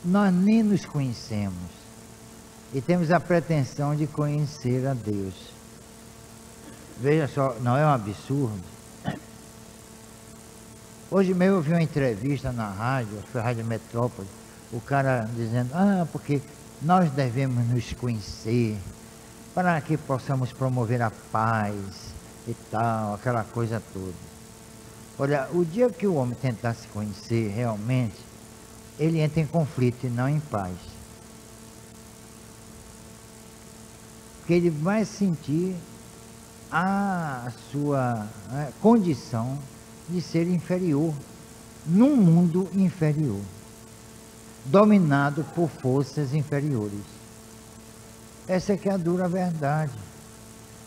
nós nem nos conhecemos e temos a pretensão de conhecer a Deus. Veja só, não é um absurdo? Hoje mesmo eu vi uma entrevista na rádio, foi a Rádio Metrópole, o cara dizendo, porque nós devemos nos conhecer para que possamos promover a paz e tal, aquela coisa toda. Olha, o dia que o homem tentar se conhecer realmente, ele entra em conflito e não em paz. Porque ele vai sentir a sua condição de ser inferior, num mundo inferior, dominado por forças inferiores. Essa é que é a dura verdade.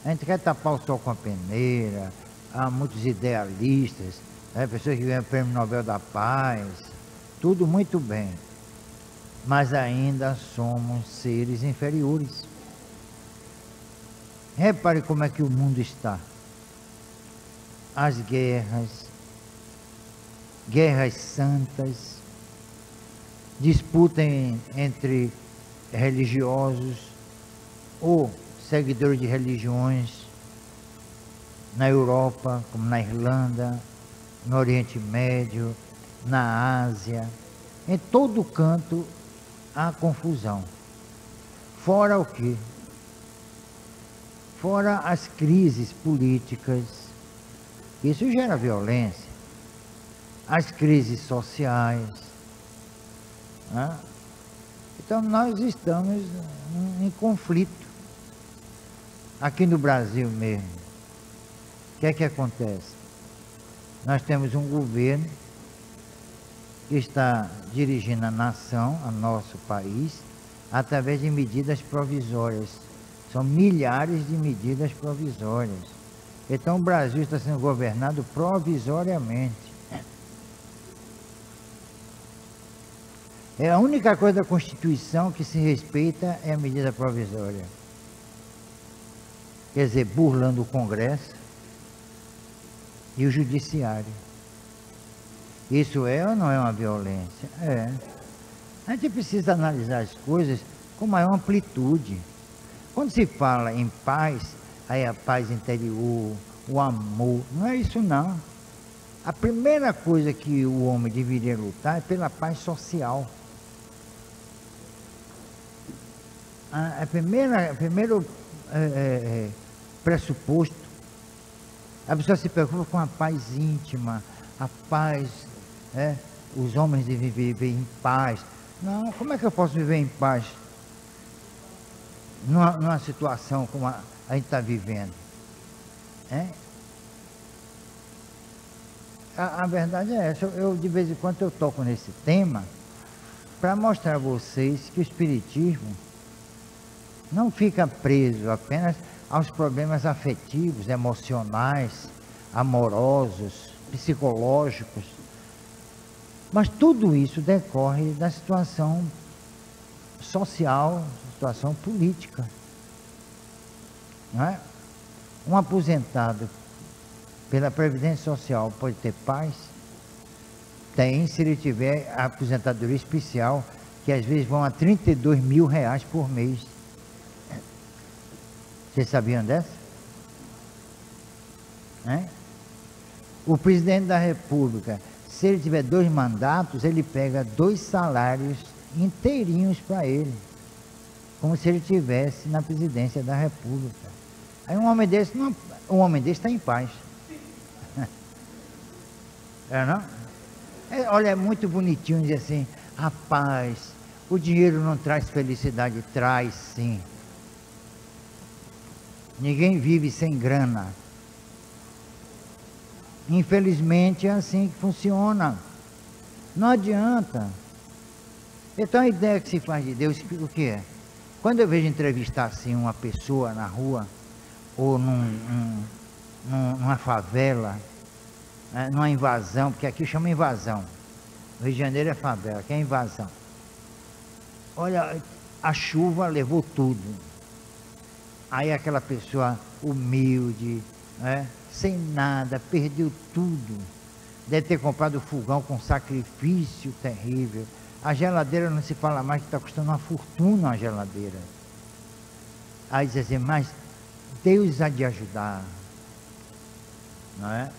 A gente quer tapar o sol com a peneira, há muitos idealistas, pessoas que ganham o Prêmio Nobel da Paz, tudo muito bem, mas ainda somos seres inferiores. Repare como é que o mundo está. As guerras santas, disputa entre religiosos ou seguidores de religiões na Europa, como na Irlanda, no Oriente Médio, na Ásia, em todo canto há confusão. Fora o quê? Fora as crises políticas, isso gera violência, as crises sociais, né? Então nós estamos em conflito. Aqui no Brasil mesmo, o que é que acontece? Nós temos um governo que está dirigindo a nação, a nosso país, através de medidas provisórias. São milhares de medidas provisórias. Então o Brasil está sendo governado provisoriamente. É a única coisa da Constituição que se respeita é a medida provisória. Quer dizer, burlando o Congresso e o Judiciário. Isso é ou não é uma violência? É. A gente precisa analisar as coisas com maior amplitude. Quando se fala em paz, aí a paz interior, o amor, não é isso não. A primeira coisa que o homem deveria lutar é pela paz social. Primeiro pressuposto, a pessoa se preocupa com a paz íntima, a paz, os homens devem viver em paz. Não, como é que eu posso viver em paz numa situação como a gente está vivendo? A verdade é essa. Eu de vez em quando eu toco nesse tema para mostrar a vocês que o Espiritismo não fica preso apenas aos problemas afetivos, emocionais, amorosos, psicológicos, mas tudo isso decorre da situação social, situação política, não é? Um aposentado pela Previdência Social pode ter paz? Tem, se ele tiver a aposentadoria especial, que às vezes vão a R$32 mil por mês. Vocês sabiam dessa? O presidente da República, se ele tiver 2 mandatos, ele pega 2 salários inteirinhos para ele, como se ele estivesse na presidência da República. Aí um homem desse está em paz. Não? Olha, é muito bonitinho dizer assim, rapaz, o dinheiro não traz felicidade. Traz sim. Ninguém vive sem grana. Infelizmente é assim que funciona. Não adianta. Então a ideia que se faz de Deus, o que é? Quando eu vejo entrevistar assim uma pessoa na rua, ou numa favela, numa invasão, porque aqui chama invasão. No Rio de Janeiro é favela, aqui é invasão. Olha, a chuva levou tudo. Aí aquela pessoa humilde, sem nada, perdeu tudo. Deve ter comprado fogão com sacrifício terrível. A geladeira não se fala mais que está custando uma fortuna a geladeira. Aí diz assim, mas Deus há de ajudar. Não é?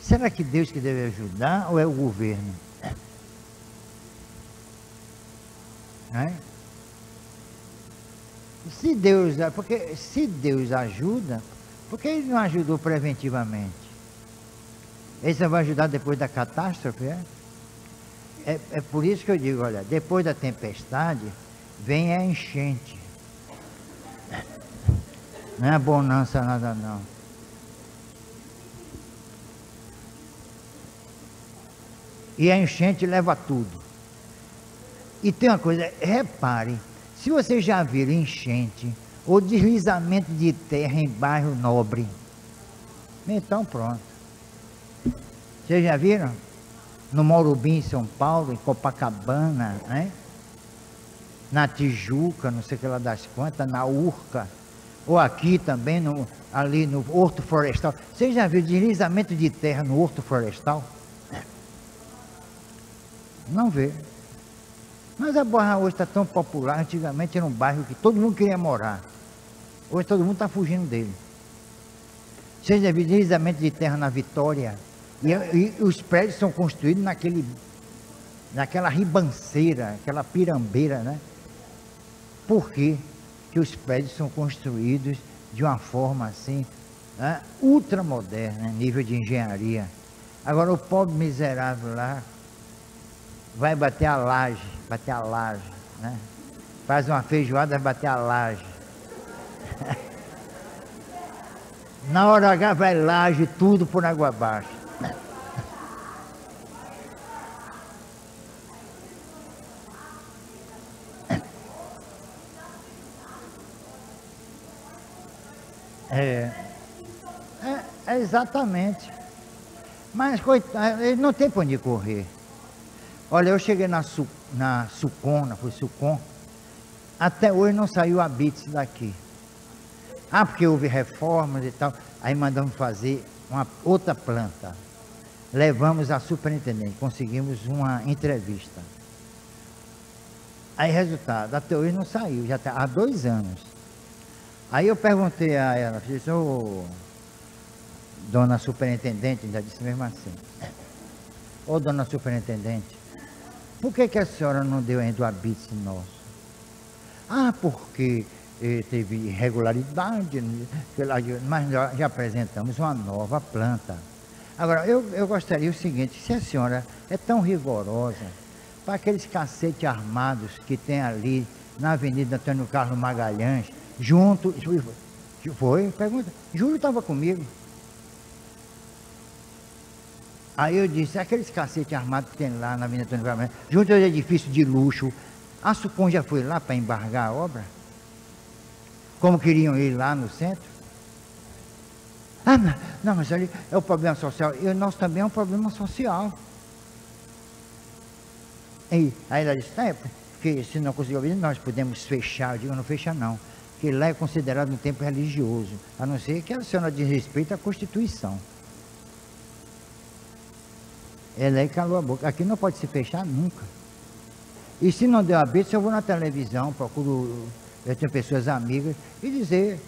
Será que Deus que deve ajudar ou é o governo? Não é? Porque se Deus ajuda, por que Ele não ajudou preventivamente? Ele só vai ajudar depois da catástrofe, é? É por isso que eu digo, olha, depois da tempestade, vem a enchente. Não é a bonança nada não. E a enchente leva tudo. E tem uma coisa, repare, se vocês já viram enchente ou deslizamento de terra em bairro nobre, então pronto. Vocês já viram? No Morumbi, em São Paulo, em Copacabana, né? Na Tijuca, não sei o que lá das quantas, na Urca, ou aqui também, ali no Horto Florestal. Vocês já viram deslizamento de terra no Horto Florestal? Não vê. Mas a Barra hoje está tão popular, antigamente era um bairro que todo mundo queria morar. Hoje todo mundo está fugindo dele. Vocês já viram deslizamento de terra na Vitória? E os prédios são construídos naquela ribanceira, aquela pirambeira, né? Por quê? Que os prédios são construídos de uma forma assim, né? Ultramoderna, nível de engenharia. Agora o pobre miserável lá vai bater a laje, né? Faz uma feijoada, vai bater a laje. Na hora H vai laje, tudo por água abaixo. É exatamente. Mas coitado, ele não tem para onde correr. Olha, eu cheguei na Sucom, foi Sucom, até hoje não saiu a BITS daqui. Porque houve reformas e tal, aí mandamos fazer uma outra planta. Levamos a superintendente, conseguimos uma entrevista. Aí resultado, até hoje não saiu, já está há 2 anos. Aí eu perguntei a ela, disse, ô dona superintendente, ainda disse mesmo assim, ô dona superintendente, por que a senhora não deu ainda o habite nosso? Porque teve irregularidade, mas já apresentamos uma nova planta. Agora, eu gostaria o seguinte, se a senhora é tão rigorosa, para aqueles cacetes armados que tem ali na Avenida Antônio Carlos Magalhães, junto, pergunta, Júlio estava comigo. Aí eu disse, aqueles cacetes armados que tem lá na Avenida Antônio Carlos Magalhães, junto aos edifícios de luxo, a Sucom já foi lá para embargar a obra? Como queriam ir lá no centro? Não, mas ali é o problema social, e o nosso também é um problema social. E aí ela disse, porque se não conseguir ouvir, nós podemos fechar. Eu digo, não fecha não, porque lá é considerado um templo religioso, a não ser que a senhora desrespeite a Constituição. Ela aí calou a boca, aqui não pode se fechar nunca. E se não deu habite, eu vou na televisão, procuro, eu tenho pessoas amigas, e dizer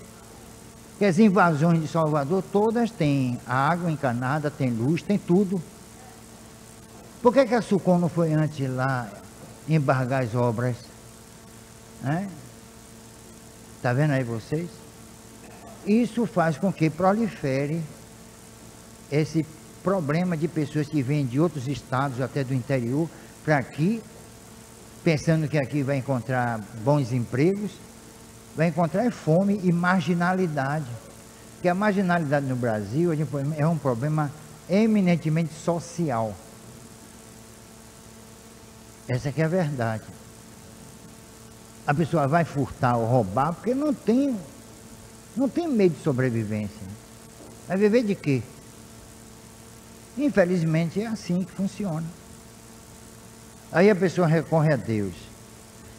que as invasões de Salvador todas têm água encanada, tem luz, tem tudo. Por que a Sucom não foi antes lá embargar as obras? Está vendo aí vocês? Isso faz com que prolifere esse problema de pessoas que vêm de outros estados, até do interior, para aqui, pensando que aqui vai encontrar bons empregos, vai encontrar fome e marginalidade. Porque a marginalidade no Brasil é um problema eminentemente social. Essa que é a verdade. A pessoa vai furtar ou roubar porque não tem meio de sobrevivência. Vai viver de quê? Infelizmente é assim que funciona. Aí a pessoa recorre a Deus.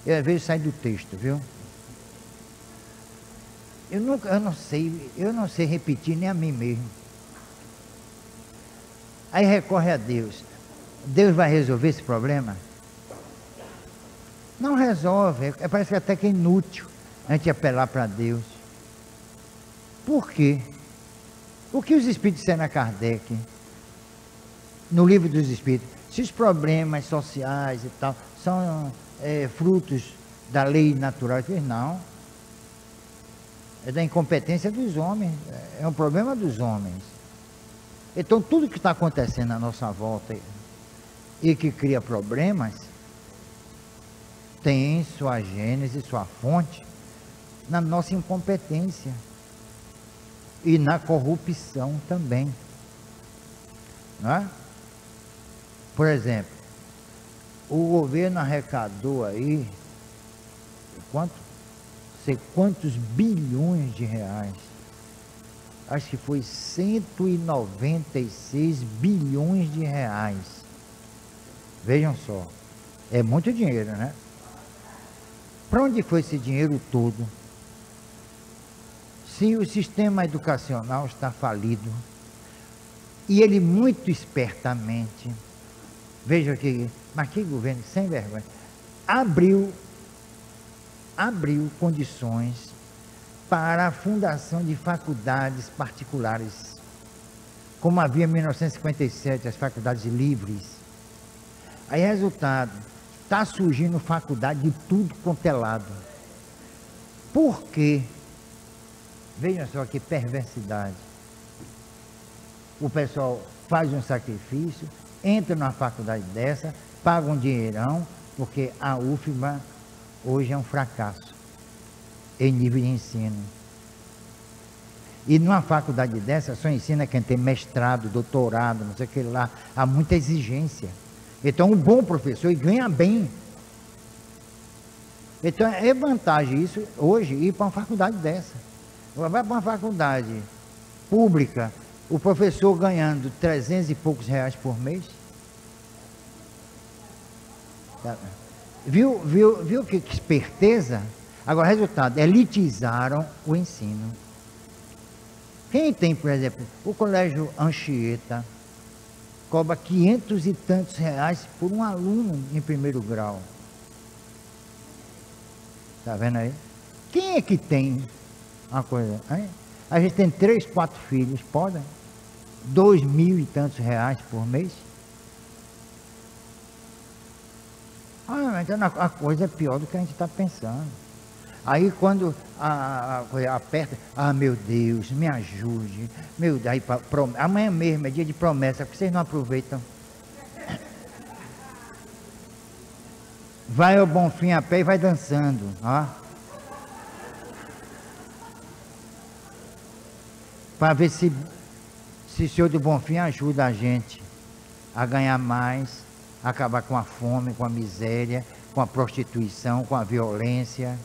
E às vezes sai do texto, viu? Eu não sei repetir nem a mim mesmo. Aí recorre a Deus. Deus vai resolver esse problema? Não resolve, parece até que é inútil a gente apelar para Deus. Por quê? O que os Espíritos disseram a Kardec, no Livro dos Espíritos, se os problemas sociais e tal são frutos da lei natural, não, é da incompetência dos homens, é um problema dos homens. Então tudo que está acontecendo à nossa volta e que cria problemas, tem sua gênese, sua fonte na nossa incompetência e na corrupção também, não é? Por exemplo, o governo arrecadou aí sei quantos bilhões de reais, acho que foi 196 bilhões de reais. Vejam só, é muito dinheiro, né? Para onde foi esse dinheiro todo? Se o sistema educacional está falido, e ele muito espertamente, veja aqui, mas que governo sem vergonha, abriu condições para a fundação de faculdades particulares, como havia em 1957 as faculdades livres. Aí resultado, está surgindo faculdade de tudo quanto é lado. Por quê? Vejam só que perversidade. O pessoal faz um sacrifício, entra numa faculdade dessa, paga um dinheirão, porque a UFBA hoje é um fracasso em nível de ensino. E numa faculdade dessa só ensina quem tem mestrado, doutorado, não sei o que lá, há muita exigência. Então um bom professor ganha bem. Então é vantagem isso hoje ir para uma faculdade dessa. Vai para uma faculdade pública, o professor ganhando 300 e poucos reais por mês. Viu que esperteza? Agora, resultado, elitizaram o ensino. Quem tem, por exemplo, o Colégio Anchieta, cobra 500 e tantos reais por um aluno em primeiro grau. Tá vendo aí? Quem é que tem uma coisa? Hein? A gente tem 3, 4 filhos, podem? 2.000 e tantos reais por mês? Então a coisa é pior do que a gente está pensando. Aí quando a coisa aperta, meu Deus, me ajude, meu Deus, aí, amanhã mesmo é dia de promessa, porque vocês não aproveitam. Vai ao Bonfim a pé e vai dançando, ó. Para ver se o senhor do Bonfim ajuda a gente a ganhar mais, a acabar com a fome, com a miséria, com a prostituição, com a violência,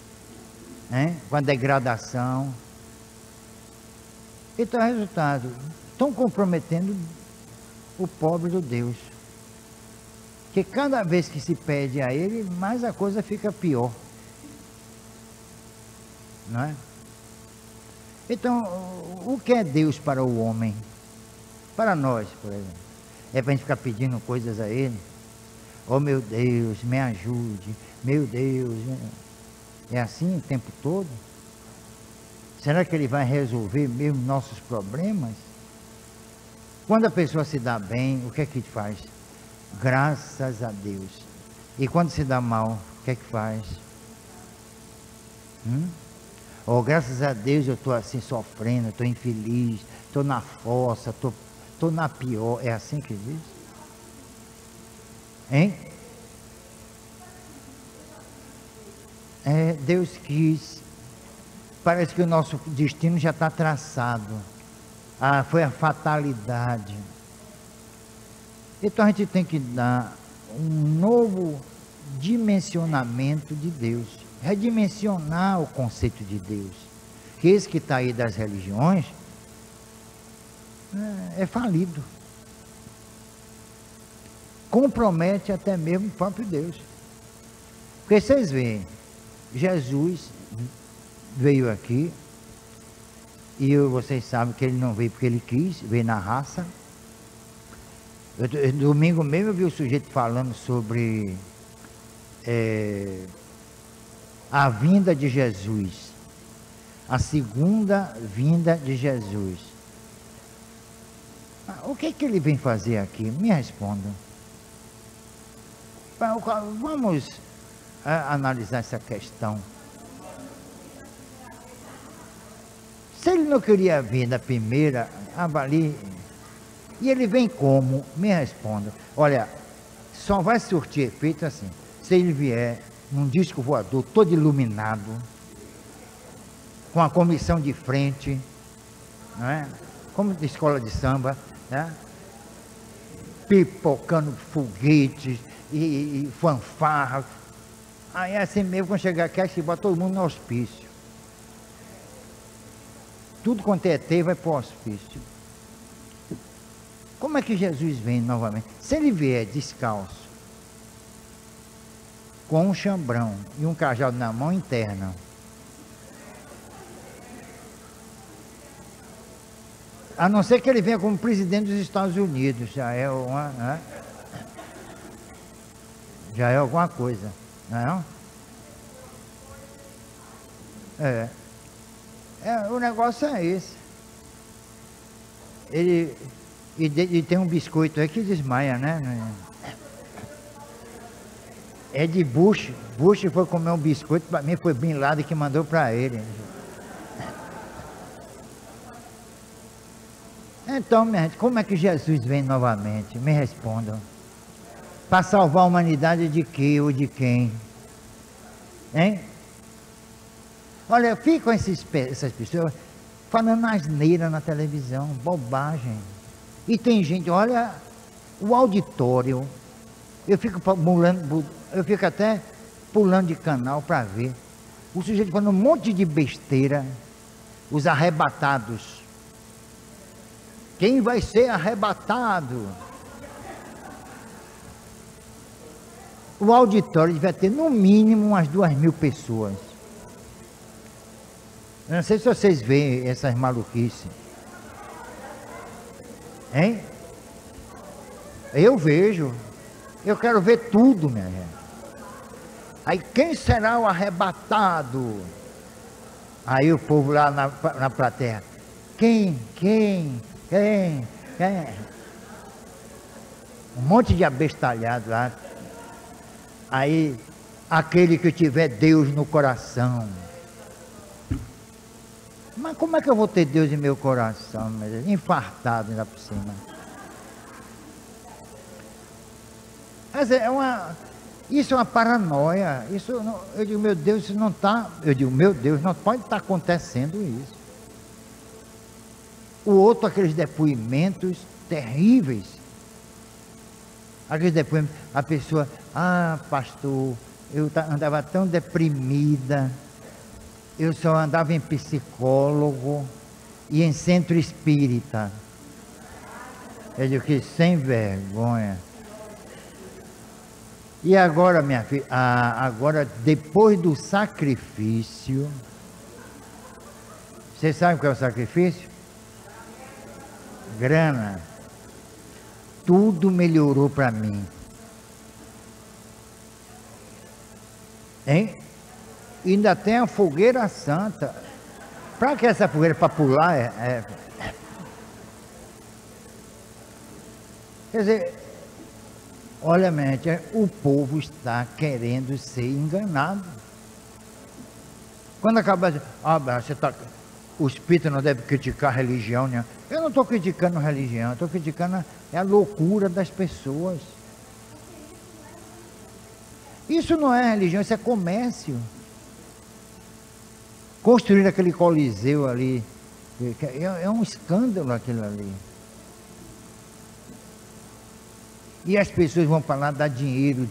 hein? Com a degradação. Então, resultado, estão comprometendo o pobre do Deus. Que cada vez que se pede a ele, mais a coisa fica pior. Não é? Então, o que é Deus para o homem? Para nós, por exemplo. É para a gente ficar pedindo coisas a ele? Oh, meu Deus, me ajude. Meu Deus. É assim o tempo todo? Será que ele vai resolver mesmo nossos problemas? Quando a pessoa se dá bem, o que é que faz? Graças a Deus. E quando se dá mal, o que é que faz? Oh, graças a Deus eu estou assim sofrendo, estou infeliz, estou na fossa, estou na pior. É assim que diz? Hein? Deus quis. Parece que o nosso destino já está traçado. Foi a fatalidade. Então a gente tem que dar um novo dimensionamento de Deus, redimensionar o conceito de Deus, que esse que está aí das religiões é falido, compromete até mesmo o próprio Deus. Porque vocês veem, Jesus veio aqui, e vocês sabem que ele não veio porque ele quis, veio na raça. Domingo mesmo eu vi o sujeito falando sobre a vinda de Jesus, a segunda vinda de Jesus. O que ele vem fazer aqui? Me respondam. Vamos analisar essa questão. Se ele não queria vir da primeira, avalie. E ele vem como? Me responda. Olha, só vai surtir efeito assim, se ele vier num disco voador todo iluminado, com a comissão de frente, não é? Como de escola de samba, né? Pipocando foguetes e fanfarra. Aí assim mesmo, quando chegar aqui, acho que bota todo mundo no hospício. Tudo quanto é ET vai para o hospício. Como é que Jesus vem novamente? Se ele vier descalço, com um chambrão e um cajado na mão interna, a não ser que ele venha como presidente dos Estados Unidos, já é alguma coisa, não é? O negócio é esse. E tem um biscoito aí que desmaia, né? É de Bush. Bush foi comer um biscoito, para mim foi Bin Laden que mandou para ele. Então, minha gente, como é que Jesus vem novamente? Me respondam. Para salvar a humanidade de quê ou de quem? Hein? Olha, ficam essas pessoas falando asneira na televisão, bobagem. E tem gente, olha, o auditório, eu fico até pulando de canal para ver. O sujeito falando um monte de besteira, os arrebatados. Quem vai ser arrebatado? O auditório devia ter no mínimo umas 2.000 pessoas. Eu não sei se vocês veem essas maluquices. Hein? Eu vejo. Eu quero ver tudo, minha gente. Aí quem será o arrebatado? Aí o povo lá na plateia. Quem? Um monte de abestalhado lá. Aí, aquele que tiver Deus no coração. Mas como é que eu vou ter Deus em meu coração? Infartado ainda por cima. Mas isso é uma paranoia. Eu digo, meu Deus, isso não está. Eu digo, meu Deus, não pode estar acontecendo isso. O outro, aqueles depoimentos terríveis. Aqueles depoimentos, a pessoa, pastor, eu andava tão deprimida, eu só andava em psicólogo e em centro espírita. Eu digo que sem vergonha. E agora, minha filha, agora depois do sacrifício, vocês sabem o que é o sacrifício? Grana. Tudo melhorou para mim. Hein? E ainda tem a fogueira santa. Para que essa fogueira? Para pular? Quer dizer, olha, mente, o povo está querendo ser enganado. Quando acabar, o espírito não deve criticar a religião, né? Eu não estou criticando a religião, estou criticando a loucura das pessoas. Isso não é religião, isso é comércio. Construir aquele coliseu ali, é um escândalo aquilo ali. E as pessoas vão falar, dar dinheiro,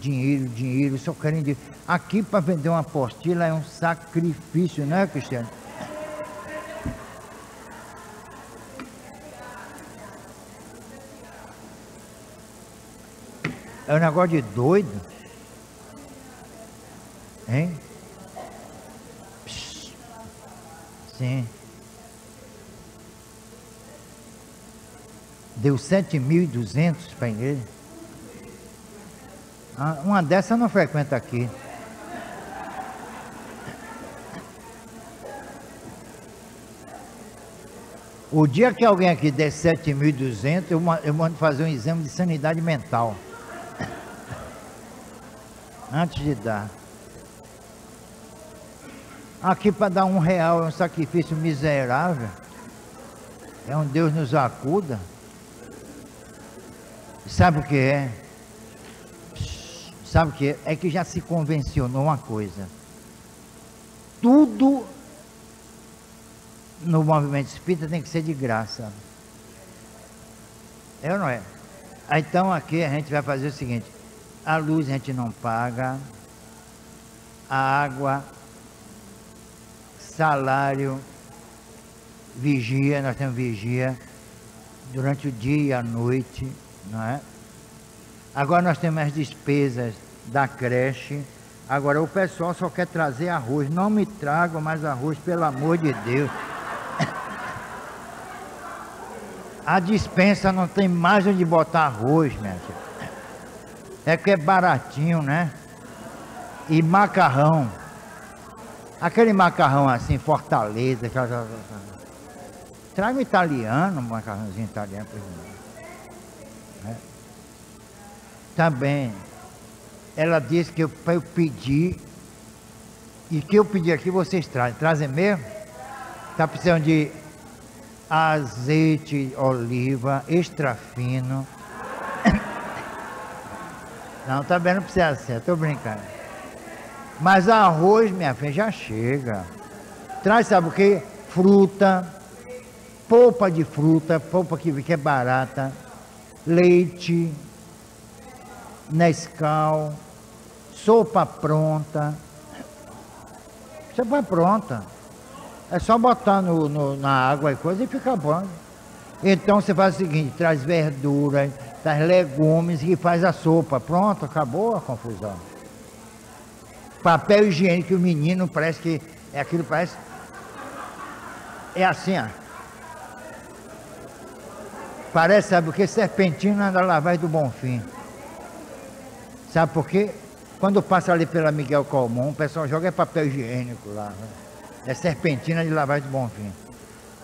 só querem dinheiro. Aqui para vender uma apostila é um sacrifício, não é, Cristiano? É um negócio de doido. Hein? Sim. Deu 7.200 para a igreja. Uma dessa não frequenta aqui. O dia que alguém aqui der 7.200, eu mando fazer um exame de sanidade mental. Antes de dar. Aqui para dar R$1 é um sacrifício miserável. É um Deus nos acuda. Sabe o que é? Sabe o que é? É que já se convencionou uma coisa. Tudo no movimento espírita tem que ser de graça. É ou não é? Então aqui a gente vai fazer o seguinte: a luz a gente não paga, a água, salário, vigia, nós temos vigia durante o dia e a noite, não é? Agora nós temos as despesas da creche. Agora o pessoal só quer trazer arroz. Não me tragam mais arroz, pelo amor de Deus. A dispensa não tem mais onde botar arroz, minha filha. É que é baratinho, né? E macarrão. Aquele macarrão assim, Fortaleza. Traga um italiano, um macarrãozinho italiano. É. Também, ela disse que para eu pedir, e que eu pedi aqui vocês trazem. Trazem mesmo? Está precisando de azeite, oliva, extra fino. Não, também não precisa ser, estou brincando. Mas arroz, minha filha, já chega. Traz, sabe o que? Fruta, polpa de fruta, polpa que é barata, leite, Nescau, sopa pronta. Sopa pronta. É só botar na água e coisa e fica bom. Então você faz o seguinte: traz verduras, traz legumes e faz a sopa. Pronto, acabou a confusão. Papel higiênico, o menino parece que é aquilo, parece. É assim, ó. Parece, sabe o que? Serpentina da lavagem do Bonfim. Sabe por quê? Quando passa ali pela Miguel Colmon, o pessoal joga papel higiênico lá. Né? É serpentina de lavagem do Bonfim.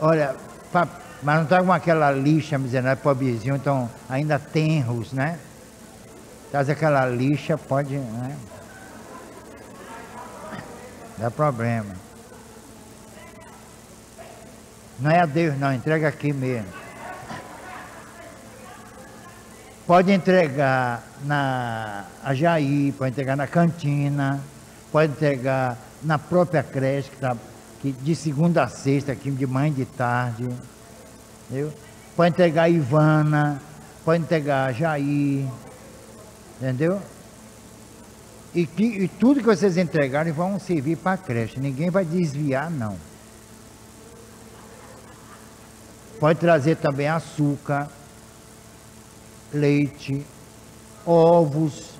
Olha, mas não tá com aquela lixa miserável, pobrezinho, então ainda tenros, né? Traz aquela lixa, pode, né? Dá problema. Não é a Deus não, entrega aqui mesmo. Pode entregar na Ajaí, pode entregar na cantina, pode entregar na própria creche, que de segunda a sexta, aqui de manhã e de tarde. Entendeu? Pode entregar a Ivana, pode entregar a Ajaí, entendeu? E tudo que vocês entregarem vão servir para a creche, ninguém vai desviar não. Pode trazer também açúcar, leite, ovos,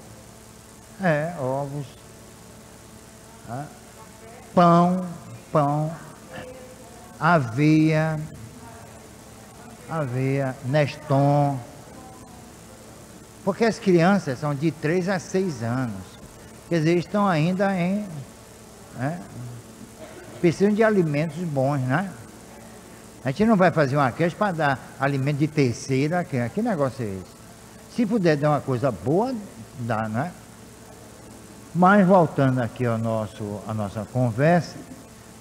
ovos, tá? Pão, aveia, Neston, porque as crianças são de 3 a 6 anos, quer dizer, estão ainda precisam de alimentos bons, né? A gente não vai fazer uma creche para dar alimento de terceira, que negócio é esse? Se puder dar uma coisa boa, dá, né? Mas voltando aqui à nossa conversa,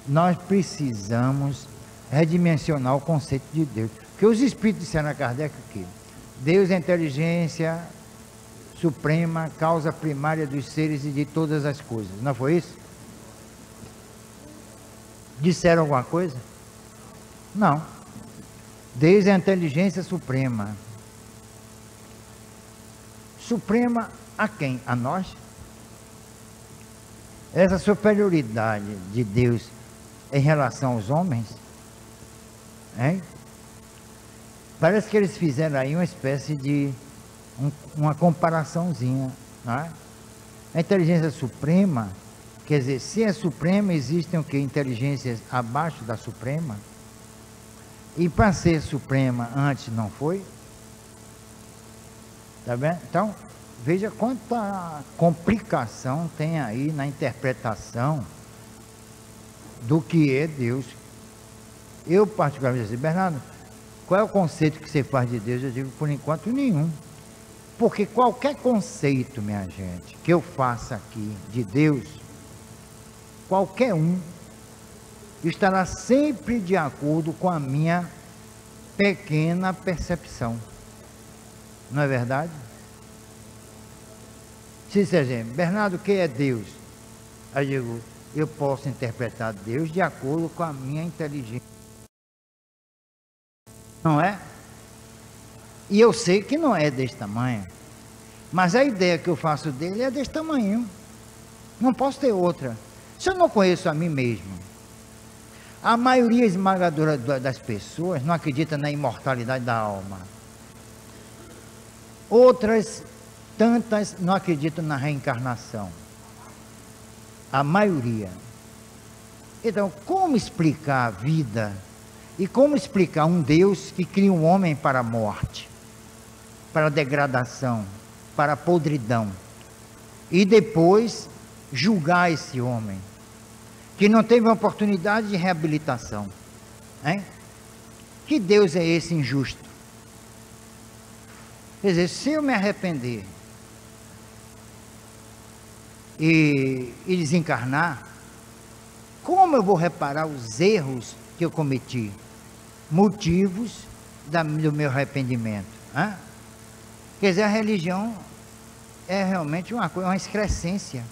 nós precisamos redimensionar o conceito de Deus. Porque os espíritos disseram a Kardec que Deus é a inteligência suprema, causa primária dos seres e de todas as coisas. Não foi isso? Disseram alguma coisa? Não. Deus é a inteligência suprema. Suprema a quem? A nós? Essa superioridade de Deus em relação aos homens, hein? Parece que eles fizeram aí uma espécie de uma comparaçãozinha, não é? A inteligência suprema, quer dizer, se é suprema, existem o que? Inteligências abaixo da suprema? E para ser suprema antes não foi? Tá vendo? Então, veja quanta complicação tem aí na interpretação do que é Deus. Eu particularmente, assim, Bernardo, qual é o conceito que você faz de Deus? Eu digo, por enquanto, nenhum. Porque qualquer conceito, minha gente, que eu faça aqui de Deus, qualquer um, estará sempre de acordo com a minha pequena percepção. Não é verdade? Se você dizer, Bernardo, o que é Deus? Aí eu digo, eu posso interpretar Deus de acordo com a minha inteligência. Não é? E eu sei que não é desse tamanho. Mas a ideia que eu faço dele é desse tamanho. Não posso ter outra. Se eu não conheço a mim mesmo, a maioria esmagadora das pessoas não acredita na imortalidade da alma. Outras, tantas, não acreditam na reencarnação. A maioria. Então, como explicar a vida? E como explicar um Deus que cria um homem para a morte, para a degradação, para a podridão, e depois julgar esse homem, que não teve uma oportunidade de reabilitação, hein? Que Deus é esse injusto? Quer dizer, se eu me arrepender e desencarnar, como eu vou reparar os erros que eu cometi? Motivos do meu arrependimento, hein? Quer dizer, a religião é realmente uma coisa, uma excrescência.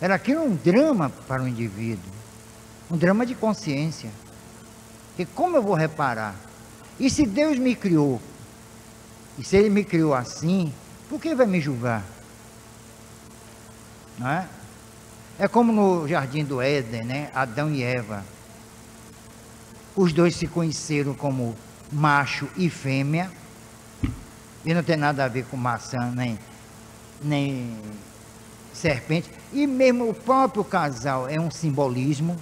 Ela cria um drama para o indivíduo, um drama de consciência. E como eu vou reparar? E se Deus me criou, e se Ele me criou assim, por que vai me julgar? Não é? É como no Jardim do Éden, né? Adão e Eva. Os dois se conheceram como macho e fêmea, e não tem nada a ver com maçã, nem serpente, e mesmo o próprio casal é um simbolismo.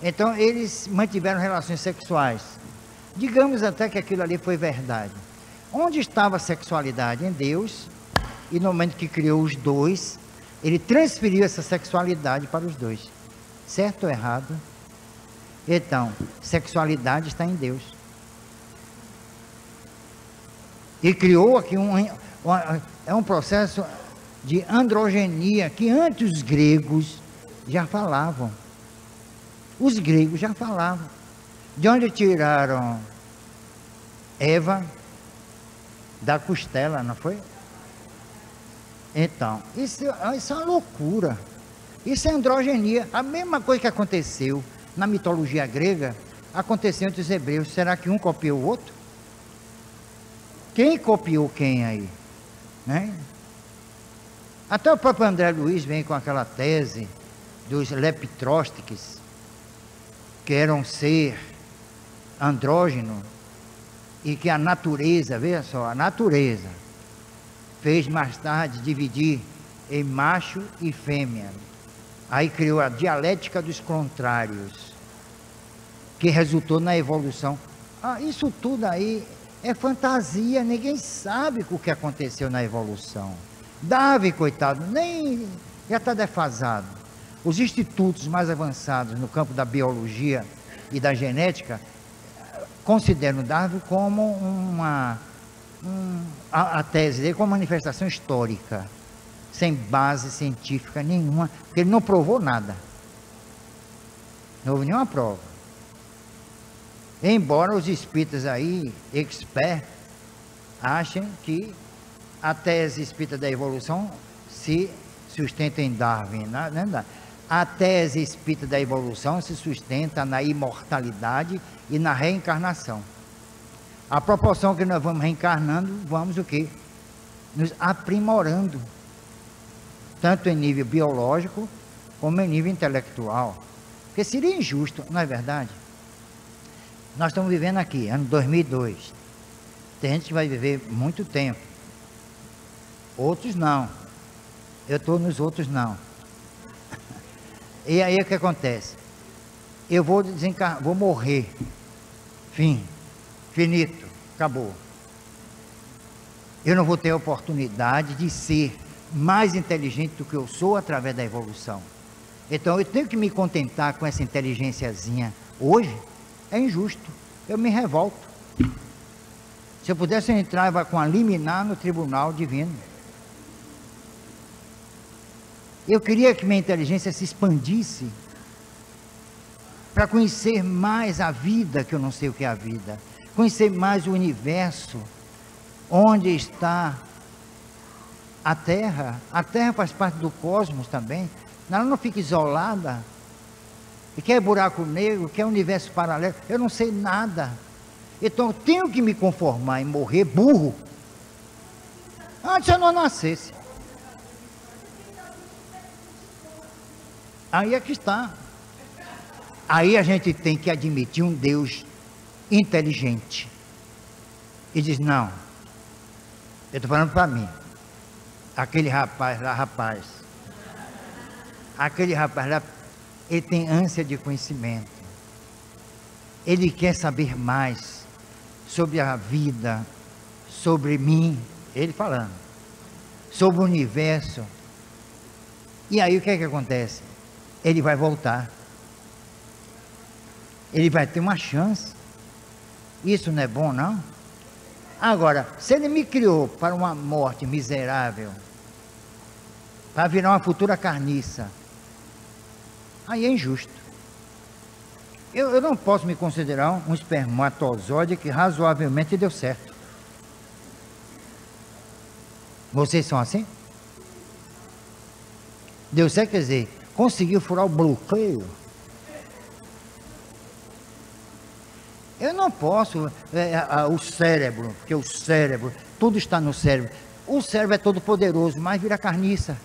Então eles mantiveram relações sexuais, digamos até que aquilo ali foi verdade. Onde estava a sexualidade? Em Deus, e no momento que criou os dois, Ele transferiu essa sexualidade para os dois, certo ou errado? Então, sexualidade está em Deus, e criou aqui é um processo de androgenia, que antes os gregos já falavam. Os gregos já falavam. De onde tiraram Eva? Da costela, não foi? Então, isso é uma loucura. Isso é androgenia. A mesma coisa que aconteceu na mitologia grega, aconteceu entre os hebreus. Será que um copiou o outro? Quem copiou quem aí? Né? Até o próprio André Luiz vem com aquela tese dos leptróstiques, que era um ser andrógeno, e que a natureza, veja só, a natureza fez mais tarde dividir em macho e fêmea. Aí criou a dialética dos contrários, que resultou na evolução. Isso tudo aí é fantasia, ninguém sabe o que aconteceu na evolução. Darwin, coitado, nem já está defasado. Os institutos mais avançados no campo da biologia e da genética consideram Darwin como a tese dele como manifestação histórica, sem base científica nenhuma, porque ele não provou nada. Não houve nenhuma prova. Embora os espíritas aí, experts, achem que a tese espírita da evolução se sustenta em Darwin. Não. A tese espírita da evolução se sustenta na imortalidade e na reencarnação. A proporção que nós vamos reencarnando, vamos o quê? Nos aprimorando, tanto em nível biológico, como em nível intelectual. Porque seria injusto, não é verdade? Nós estamos vivendo aqui, ano 2002. Tem gente que vai viver muito tempo. Outros não. Eu estou nos outros não. E aí o que acontece? Eu vou vou morrer. Fim. Finito. Acabou. Eu não vou ter a oportunidade de ser mais inteligente do que eu sou através da evolução. Então eu tenho que me contentar com essa inteligênciazinha hoje. É injusto. Eu me revolto. Se eu pudesse, eu entrava com a liminar no tribunal divino. Eu queria que minha inteligência se expandisse para conhecer mais a vida, que eu não sei o que é a vida, conhecer mais o universo, onde está a Terra. A Terra faz parte do cosmos também, ela não fica isolada. E que é buraco negro, que é universo paralelo, eu não sei nada. Então eu tenho que me conformar em morrer burro antes eu não nascesse. Aí é que está. Aí a gente tem que admitir um Deus inteligente. E diz, não, eu estou falando para mim. Aquele rapaz lá, ele tem ânsia de conhecimento. Ele quer saber mais sobre a vida, sobre mim, ele falando, sobre o universo. E aí o que é que acontece? Ele vai voltar. Ele vai ter uma chance. Isso não é bom, não? Agora, se ele me criou para uma morte miserável, para virar uma futura carniça, aí é injusto. Eu não posso me considerar um espermatozoide que razoavelmente deu certo. Vocês são assim? Deu certo, quer dizer, conseguiu furar o bloqueio. Eu não posso, o cérebro, porque o cérebro, tudo está no cérebro. O cérebro é todo poderoso, mas vira carniça.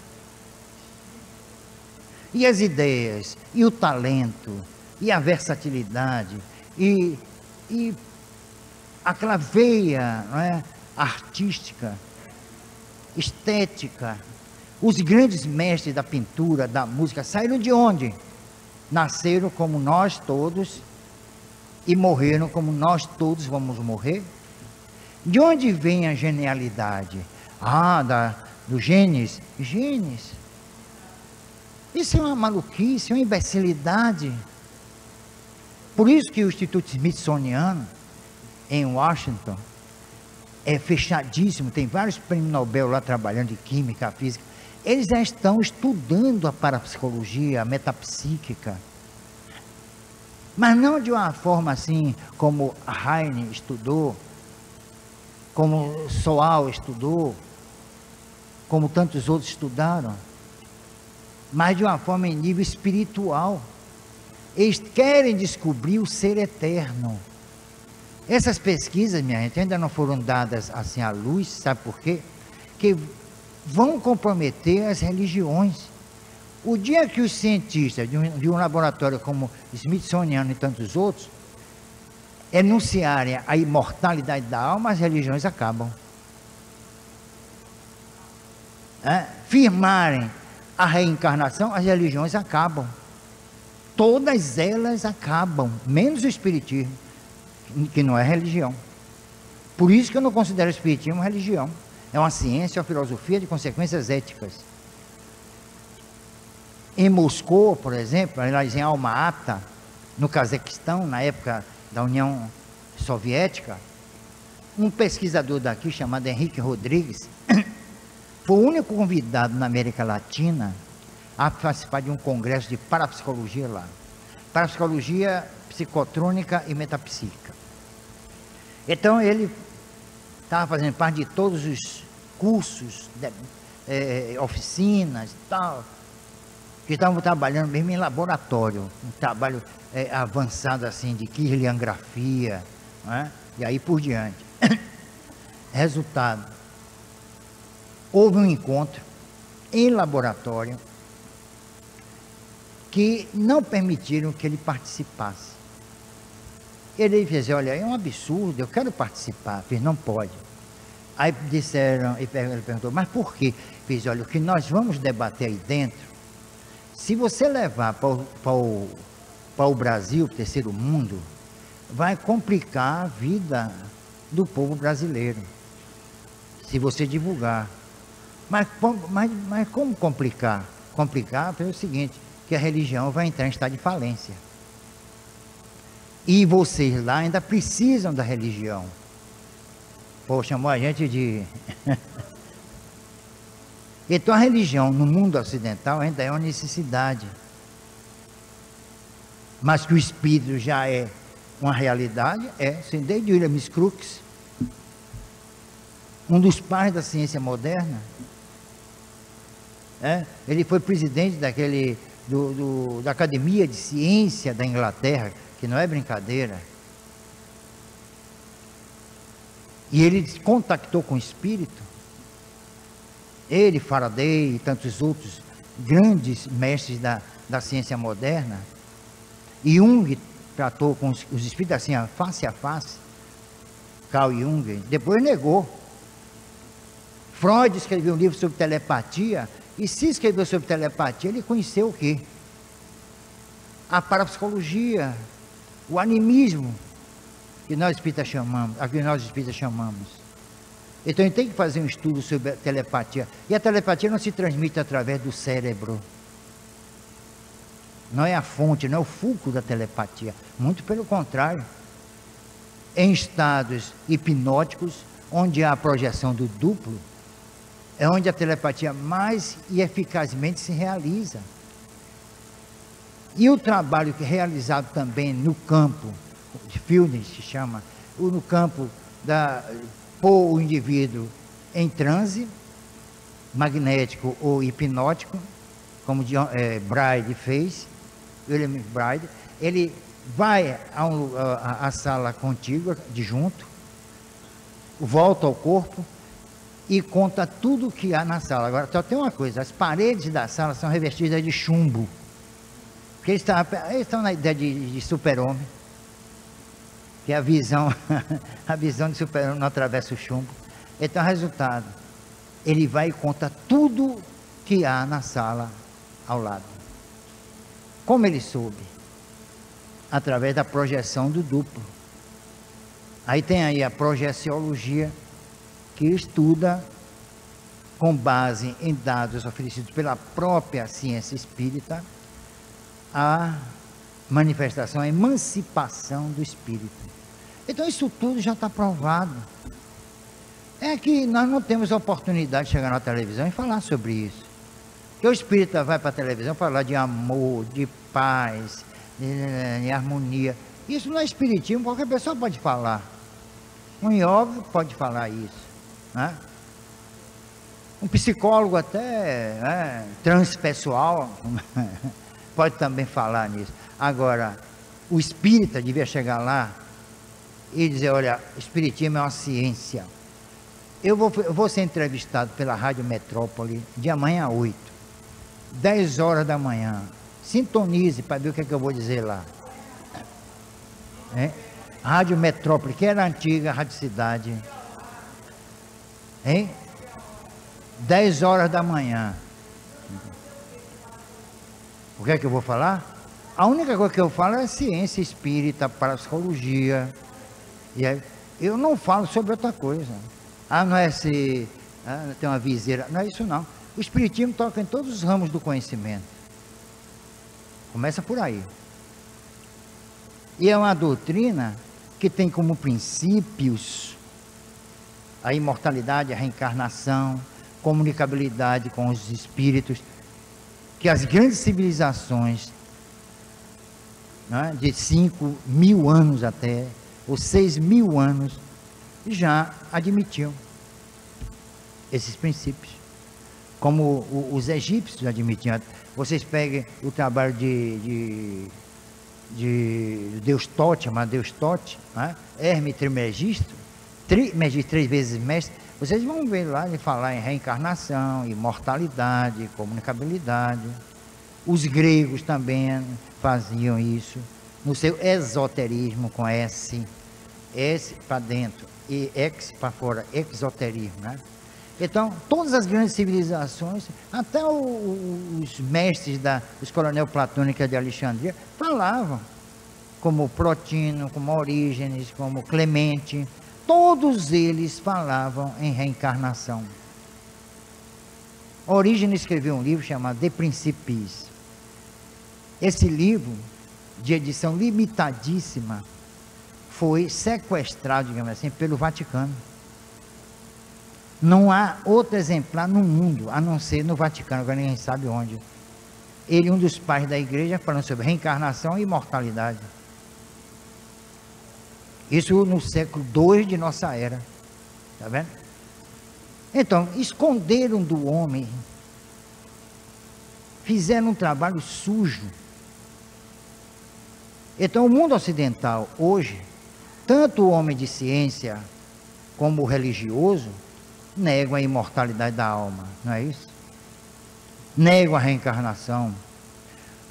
E as ideias, e o talento, e a versatilidade, e aquela veia, não é, artística, estética. Os grandes mestres da pintura, da música, saíram de onde? Nasceram como nós todos e morreram como nós todos vamos morrer. De onde vem a genialidade? Do genes. Genes. Isso é uma maluquice, uma imbecilidade. Por isso que o Instituto Smithsoniano, em Washington, é fechadíssimo, tem vários prêmios Nobel lá trabalhando de química, física. Eles já estão estudando a parapsicologia, a metapsíquica, mas não de uma forma assim como Heine estudou, como Soal estudou, como tantos outros estudaram, mas de uma forma em nível espiritual. Eles querem descobrir o ser eterno. Essas pesquisas, minha gente, ainda não foram dadas assim à luz, sabe por quê? Que vão comprometer as religiões. O dia que os cientistas de um laboratório como Smithsoniano e tantos outros enunciarem a imortalidade da alma, as religiões acabam. Firmarem a reencarnação, as religiões acabam. Todas elas acabam, menos o espiritismo, que não é religião. Por isso que eu não considero o espiritismo religião. É uma ciência, uma filosofia de consequências éticas. Em Moscou, por exemplo, aliás, em Alma-Ata, no Cazaquistão, na época da União Soviética, um pesquisador daqui chamado Henrique Rodrigues foi o único convidado na América Latina a participar de um congresso de parapsicologia lá. Parapsicologia psicotrônica e metapsíquica. Então ele estava fazendo parte de todos os cursos, oficinas e tal, que estavam trabalhando mesmo em laboratório, um trabalho avançado assim de kirliangrafia, e aí por diante. Resultado, houve um encontro em laboratório que não permitiram que ele participasse. Ele disse, olha, é um absurdo, eu quero participar. Fiz, não pode. Aí disseram, ele perguntou, mas por quê? Fiz, olha, o que nós vamos debater aí dentro, se você levar para o Brasil, para o terceiro mundo, vai complicar a vida do povo brasileiro, se você divulgar. Mas como complicar? Complicar pelo seguinte, que a religião vai entrar em estado de falência. E vocês lá ainda precisam da religião. Pô, chamou a gente de... Então a religião no mundo ocidental ainda é uma necessidade. Mas que o espírito já é uma realidade, sim, desde William Crookes, um dos pais da ciência moderna. Ele foi presidente da Academia de Ciência da Inglaterra, que não é brincadeira. E ele contactou com o espírito. Ele, Faraday e tantos outros grandes mestres da ciência moderna. E Jung tratou com os espíritos assim, face a face. Carl Jung, depois negou. Freud escreveu um livro sobre telepatia, e se escreveu sobre telepatia, ele conheceu o quê? A parapsicologia, o animismo, que nós espíritas chamamos. Então ele tem que fazer um estudo sobre a telepatia. E a telepatia não se transmite através do cérebro. Não é a fonte, não é o fulcro da telepatia. Muito pelo contrário. Em estados hipnóticos, onde há a projeção do duplo, é onde a telepatia mais e eficazmente se realiza. E o trabalho que é realizado também no campo de Fielding, se chama, no campo pôr o indivíduo em transe magnético ou hipnótico, como Bride fez, William Bride, ele vai à sala contígua, de junto, volta ao corpo e conta tudo o que há na sala. Agora, só tem uma coisa, as paredes da sala são revestidas de chumbo, porque eles estão na ideia de super-homem, que a visão de super-homem não atravessa o chumbo. Então, resultado, ele vai e conta tudo que há na sala ao lado. Como ele soube? Através da projeção do duplo. Aí tem aí a projeciologia, que estuda, com base em dados oferecidos pela própria ciência espírita, a manifestação, a emancipação do espírito. Então isso tudo já está provado. É que nós não temos a oportunidade de chegar na televisão e falar sobre isso. Porque o espírita vai para a televisão falar de amor, de paz, de harmonia. Isso não é espiritismo, qualquer pessoa pode falar. Um yoga pode falar isso, né? Um psicólogo até transpessoal pode também falar nisso. Agora, o espírita devia chegar lá e dizer, olha, o espiritismo é uma ciência. Eu vou ser entrevistado pela Rádio Metrópole de amanhã às 8, 10 horas da manhã. Sintonize para ver o que é que eu vou dizer lá. Rádio Metrópole, que era a antiga Rádio Cidade. 10 horas da manhã. O que é que eu vou falar? A única coisa que eu falo é ciência espírita, parapsicologia. E aí, eu não falo sobre outra coisa. Não é se tem uma viseira. Não é isso não. O espiritismo toca em todos os ramos do conhecimento. Começa por aí. E é uma doutrina que tem como princípios a imortalidade, a reencarnação, comunicabilidade com os espíritos, que as grandes civilizações, né, de 5.000 anos até, ou 6.000 anos, já admitiam esses princípios, como os egípcios admitiam. Vocês peguem o trabalho de Deus Tote, chamado Deus Tote, né? Hermes Trismegisto, 3 vezes mestre. Vocês vão ver lá ele falar em reencarnação, imortalidade, comunicabilidade. Os gregos também faziam isso no seu esoterismo, com S para dentro e X para fora, exoterismo, né? Então, todas as grandes civilizações, até os mestres dos coronel platônica de Alexandria, falavam, como Plotino, como Orígenes, como Clemente, todos eles falavam em reencarnação. Orígenes escreveu um livro chamado De Principiis. Esse livro de edição limitadíssima, foi sequestrado, digamos assim, pelo Vaticano. Não há outro exemplar no mundo, a não ser no Vaticano, agora ninguém sabe onde. Ele, um dos pais da igreja, falando sobre reencarnação e imortalidade. Isso no século II de nossa era. Está vendo? Então, esconderam do homem, fizeram um trabalho sujo. Então, o mundo ocidental, hoje, tanto o homem de ciência como o religioso, negam a imortalidade da alma, não é isso? Negam a reencarnação.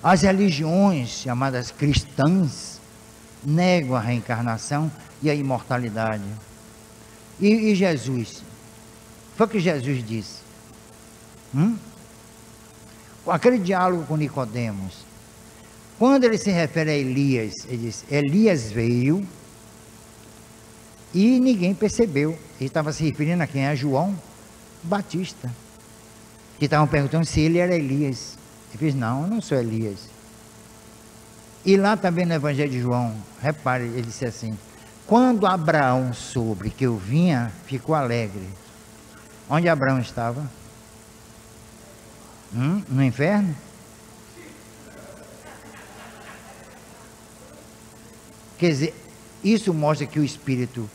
As religiões chamadas cristãs negam a reencarnação e a imortalidade. E Jesus? Foi o que Jesus disse. Aquele diálogo com Nicodemos, quando ele se refere a Elias, ele diz: Elias veio e ninguém percebeu. Ele estava se referindo a quem? A João Batista, que estavam perguntando se ele era Elias. Ele disse: não, eu não sou Elias. E lá também no Evangelho de João, repare, ele disse assim: quando Abraão soube que eu vinha, ficou alegre. Onde Abraão estava? No inferno? Quer dizer, isso mostra que o Espírito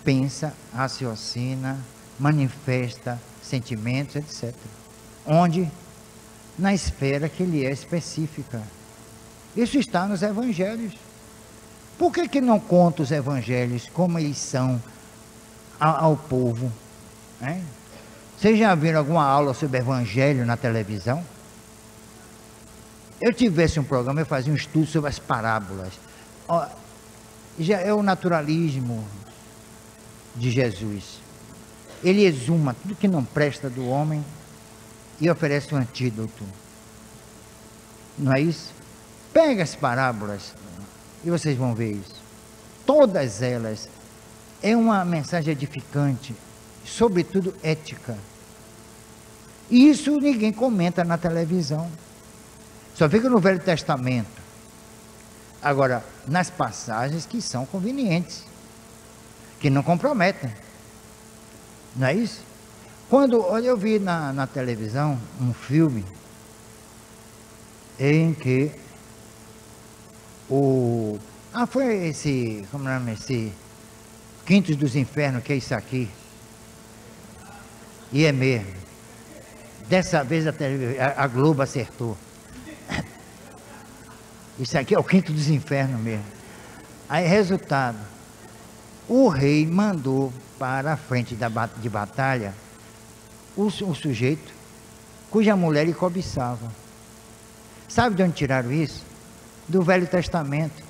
pensa, raciocina, manifesta sentimentos, etc. Onde? Na esfera que lhe é específica. Isso está nos Evangelhos. Por que não conta os Evangelhos como eles são ao povo? Hein? Vocês já viram alguma aula sobre Evangelho na televisão? Eu tivesse um programa, eu fazia um estudo sobre as parábolas. Já é o naturalismo de Jesus. Ele exuma tudo que não presta do homem e oferece um antídoto. Não é isso? Pega as parábolas e vocês vão ver isso. Todas elas é uma mensagem edificante, sobretudo ética. E isso ninguém comenta na televisão. Só fica no Velho Testamento. Agora, nas passagens que são convenientes, que não comprometem. Não é isso? Olha, eu vi na televisão um filme em que foi esse, como é o nome, esse Quintos dos Infernos, que é isso aqui. E é mesmo. Dessa vez a Globo acertou. Isso aqui é o Quinto dos Infernos mesmo. Aí, resultado, o rei mandou para a frente de batalha o sujeito cuja mulher lhe cobiçava. Sabe de onde tiraram isso? Do Velho Testamento.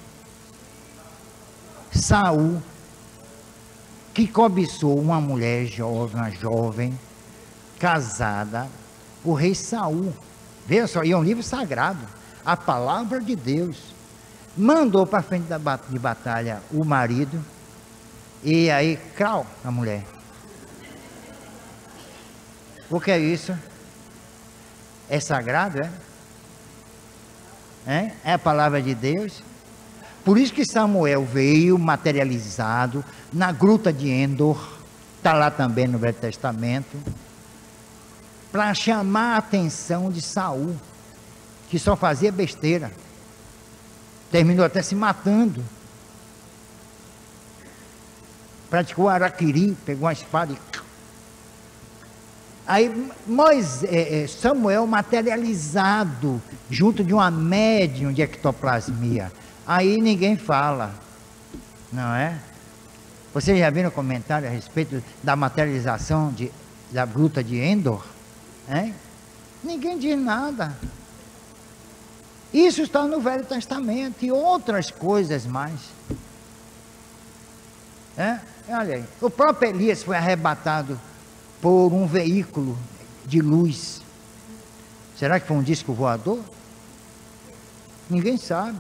Saul, que cobiçou uma mulher jovem, casada, o rei Saul, veja só, e é um livro sagrado, a palavra de Deus, mandou para frente de batalha o marido, e aí, crau, a mulher. O que é isso? É sagrado, é? É a palavra de Deus. Por isso que Samuel veio materializado na gruta de Endor, está lá também no Velho Testamento, para chamar a atenção de Saul, que só fazia besteira, terminou até se matando, praticou araquiri, pegou uma espada e... Aí Samuel materializado junto de uma médium de ectoplasmia, aí ninguém fala, não é? Vocês já viram comentário a respeito da materialização da gruta de Endor? Hein? Ninguém diz nada. Isso está no Velho Testamento e outras coisas mais. Olha aí, o próprio Elias foi arrebatado por um veículo de luz. Será que foi um disco voador? Ninguém sabe.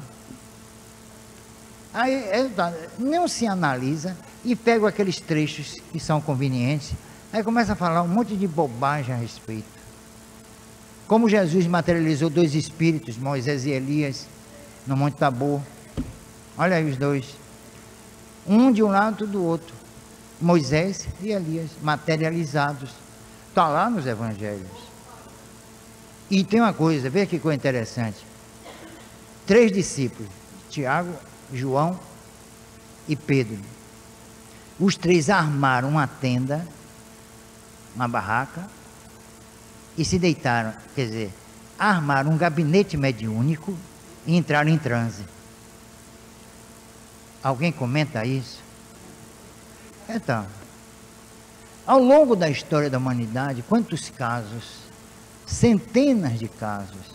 Aí não se analisa e pega aqueles trechos que são convenientes, aí começa a falar um monte de bobagem a respeito. Como Jesus materializou dois espíritos, Moisés e Elias, no Monte Tabor. Olha aí os dois. Um de um lado do outro. Moisés e Elias, materializados. Está lá nos evangelhos. E tem uma coisa, veja que coisa interessante. 3 discípulos, Tiago, João e Pedro. Os 3 armaram uma tenda, uma barraca, e se deitaram, quer dizer, armaram um gabinete mediúnico e entraram em transe. Alguém comenta isso? Então, ao longo da história da humanidade, quantos casos, centenas de casos,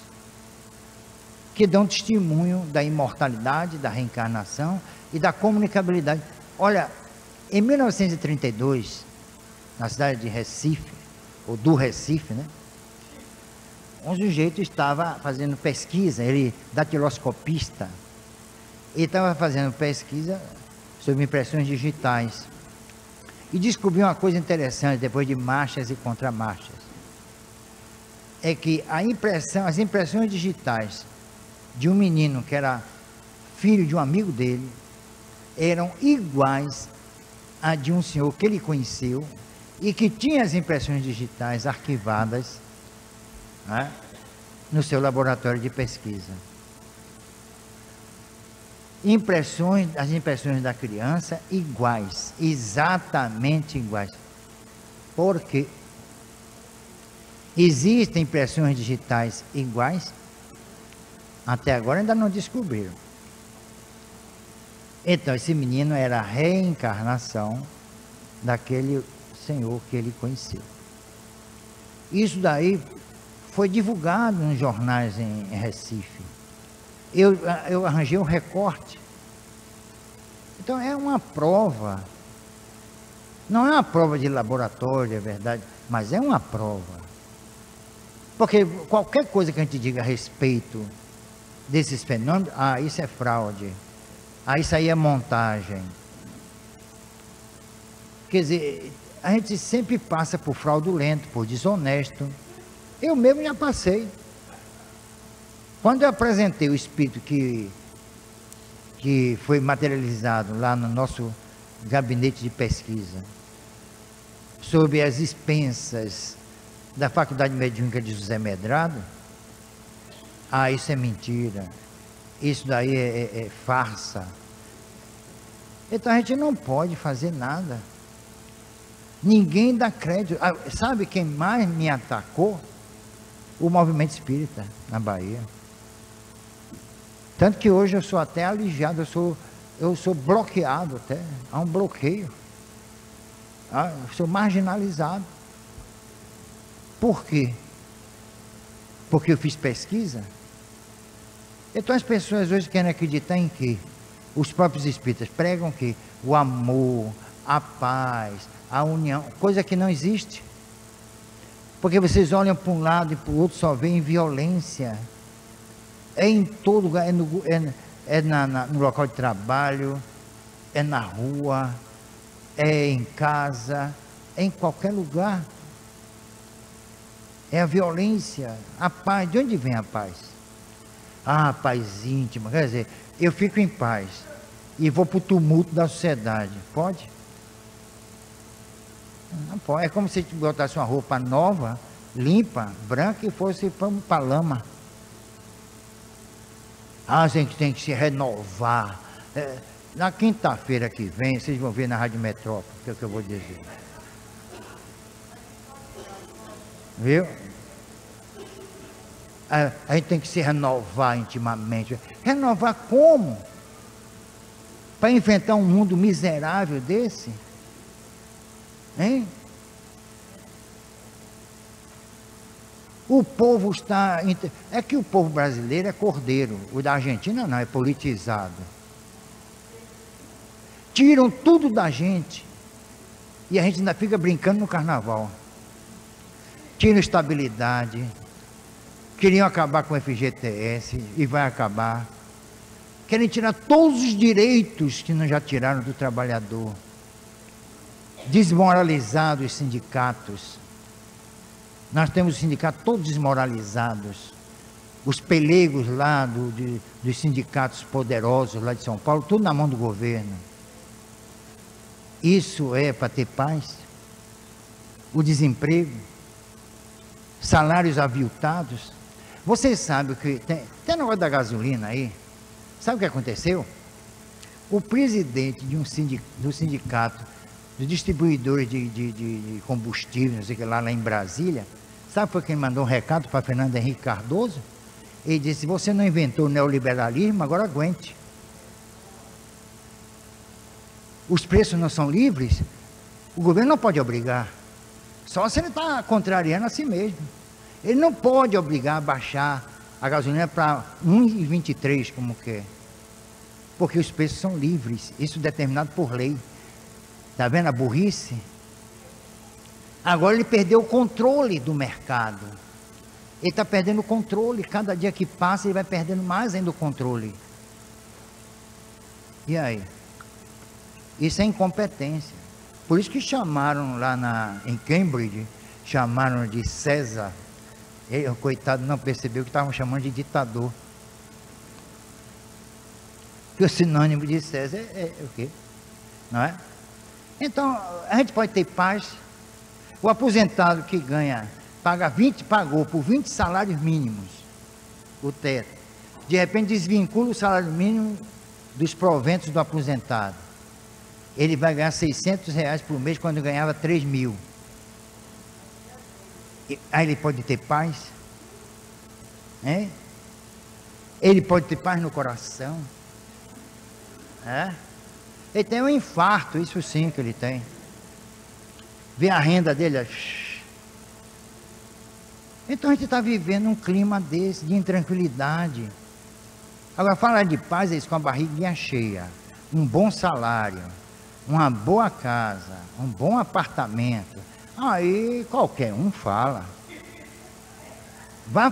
que dão testemunho da imortalidade, da reencarnação e da comunicabilidade. Olha, em 1932, na cidade de Recife, ou do Recife, né? Um sujeito estava fazendo pesquisa, ele datiloscopista, ele estava fazendo pesquisa sobre impressões digitais e descobriu uma coisa interessante depois de marchas e contramarchas. É que as impressões digitais de um menino que era filho de um amigo dele eram iguais a de um senhor que ele conheceu e que tinha as impressões digitais arquivadas, né, no seu laboratório de pesquisa. As impressões da criança iguais, exatamente iguais. Porque existem impressões digitais iguais? Até agora ainda não descobriram. Então, esse menino era a reencarnação daquele senhor que ele conheceu. Isso daí foi divulgado nos jornais em Recife. Eu arranjei um recorte. Então, é uma prova. Não é uma prova de laboratório, é verdade, mas é uma prova. Porque qualquer coisa que a gente diga a respeito desses fenômenos, isso é fraude, isso aí é montagem. Quer dizer, a gente sempre passa por fraudulento, por desonesto. Eu mesmo já passei. Quando eu apresentei o espírito que foi materializado lá no nosso gabinete de pesquisa, sobre as expensas da Faculdade Mediúnica de José Medrado, isso é mentira, isso daí é farsa. Então a gente não pode fazer nada. Ninguém dá crédito. Sabe quem mais me atacou? O movimento espírita na Bahia. Tanto que hoje eu sou até aliviado, eu sou bloqueado até, há um bloqueio. Eu sou marginalizado. Por quê? Porque eu fiz pesquisa? Então as pessoas hoje querem acreditar em quê? Os próprios espíritas pregam que o amor, a paz, a união, coisa que não existe. Porque vocês olham para um lado e para o outro, só veem violência. É em todo lugar, no local de trabalho, é na rua, é em casa, é em qualquer lugar. É a violência, a paz. De onde vem a paz? A paz íntima. Quer dizer, eu fico em paz e vou para o tumulto da sociedade. Pode? Não pode. É como se botasse uma roupa nova, limpa, branca e fosse para a lama. A gente tem que se renovar. Na quinta-feira que vem, vocês vão ver na Rádio Metrópole, que é o que eu vou dizer. Viu? A gente tem que se renovar intimamente. Renovar como? Para inventar um mundo miserável desse? Hein? O povo está... É que o povo brasileiro é cordeiro. O da Argentina não, é politizado. Tiram tudo da gente. E a gente ainda fica brincando no carnaval. Tiram estabilidade. Queriam acabar com o FGTS e vai acabar. Querem tirar todos os direitos que não já tiraram do trabalhador. Desmoralizado os sindicatos. Nós temos os sindicatos todos desmoralizados. os pelegos lá dos sindicatos poderosos lá de São Paulo, tudo na mão do governo. Isso é para ter paz? O desemprego, salários aviltados. Vocês sabem que tem negócio da gasolina aí. Sabe o que aconteceu? O presidente do sindicato dos distribuidores de combustível, não sei o que lá em Brasília, sabe por quem mandou um recado para Fernando Henrique Cardoso? Ele disse: você não inventou o neoliberalismo, agora aguente. Os preços não são livres, o governo não pode obrigar. Só se ele está contrariando a si mesmo. Ele não pode obrigar a baixar a gasolina para 1,23 como quer. Porque os preços são livres, isso determinado por lei. Está vendo a burrice? Agora ele perdeu o controle do mercado. Ele está perdendo o controle. Cada dia que passa ele vai perdendo mais ainda o controle. E aí? Isso é incompetência. Por isso que chamaram lá em Cambridge, chamaram de César. Ele, coitado, não percebeu que estavam chamando de ditador. Que o sinônimo de César é o quê? Não é? Então, a gente pode ter paz. O aposentado que ganha, pagou por 20 salários mínimos o teto. De repente desvincula o salário mínimo dos proventos do aposentado. Ele vai ganhar R$600 por mês quando ganhava 3.000. Aí ele pode ter paz? É? Ele pode ter paz no coração? É? Ele tem um infarto, isso sim que ele tem. Vê a renda dele. Então a gente está vivendo um clima desse, de intranquilidade. Agora, falar de paz é isso, com a barriguinha cheia, um bom salário, uma boa casa, um bom apartamento. Aí qualquer um fala. Vai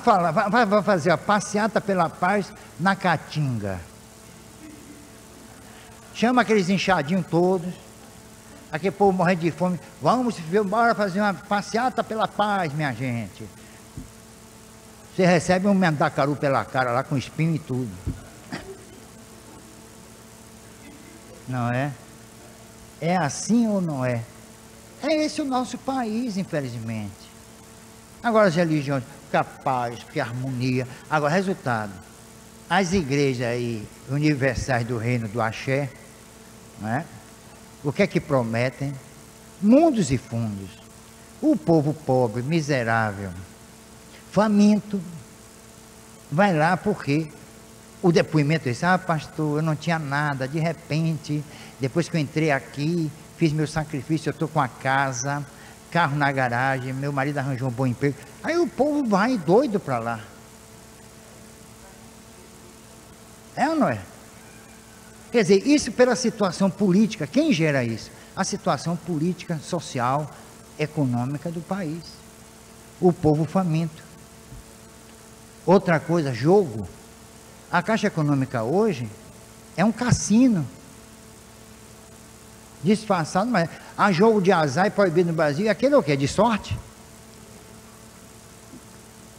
fazer a passeata pela paz na Caatinga. Chama aqueles inchadinhos todos, aquele povo morrendo de fome. Vamos, bora fazer uma passeata pela paz, minha gente. Você recebe um mandacaru pela cara lá com espinho e tudo. Não é? É assim ou não é? É esse o nosso país, infelizmente. Agora as religiões, que a paz, que a harmonia. Agora, resultado. As igrejas aí, universais do reino do Axé, não é? O que é que prometem? Mundos e fundos. O povo pobre, miserável, faminto, vai lá porque o depoimento diz: ah, pastor, eu não tinha nada, de repente, depois que eu entrei aqui, fiz meu sacrifício, eu estou com a casa, carro na garagem, meu marido arranjou um bom emprego. Aí o povo vai doido para lá. É ou não é? Quer dizer, isso pela situação política. Quem gera isso? A situação política, social, econômica do país. O povo faminto. Outra coisa, jogo. A Caixa Econômica hoje é um cassino. Disfarçado, mas há jogo de azar e proibido no Brasil. E aquele é o quê? De sorte?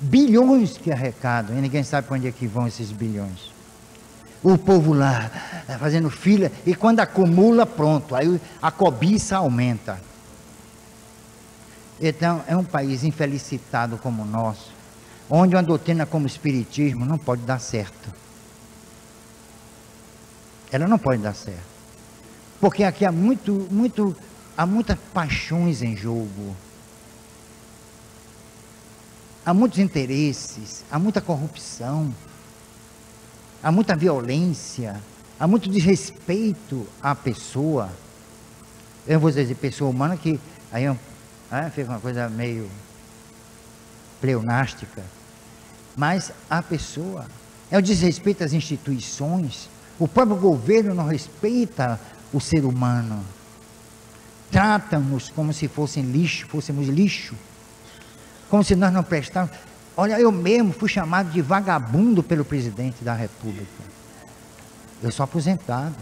Bilhões que arrecadam, e ninguém sabe para onde é que vão esses bilhões. O povo lá, fazendo fila, e quando acumula, pronto, aí a cobiça aumenta. Então, é um país infelicitado como o nosso, onde uma doutrina como o Espiritismo não pode dar certo. Ela não pode dar certo. Porque aqui há muitas paixões em jogo. Há muitos interesses, há muita corrupção, há muita violência, há muito desrespeito à pessoa. Eu vou dizer pessoa humana que aí fica uma coisa meio pleonástica, mas a pessoa é o desrespeito às instituições. O próprio governo não respeita o ser humano, tratam-nos como se fôssemos lixo, como se nós não prestávamos. Olha, eu mesmo fui chamado de vagabundo pelo presidente da República. Eu sou aposentado.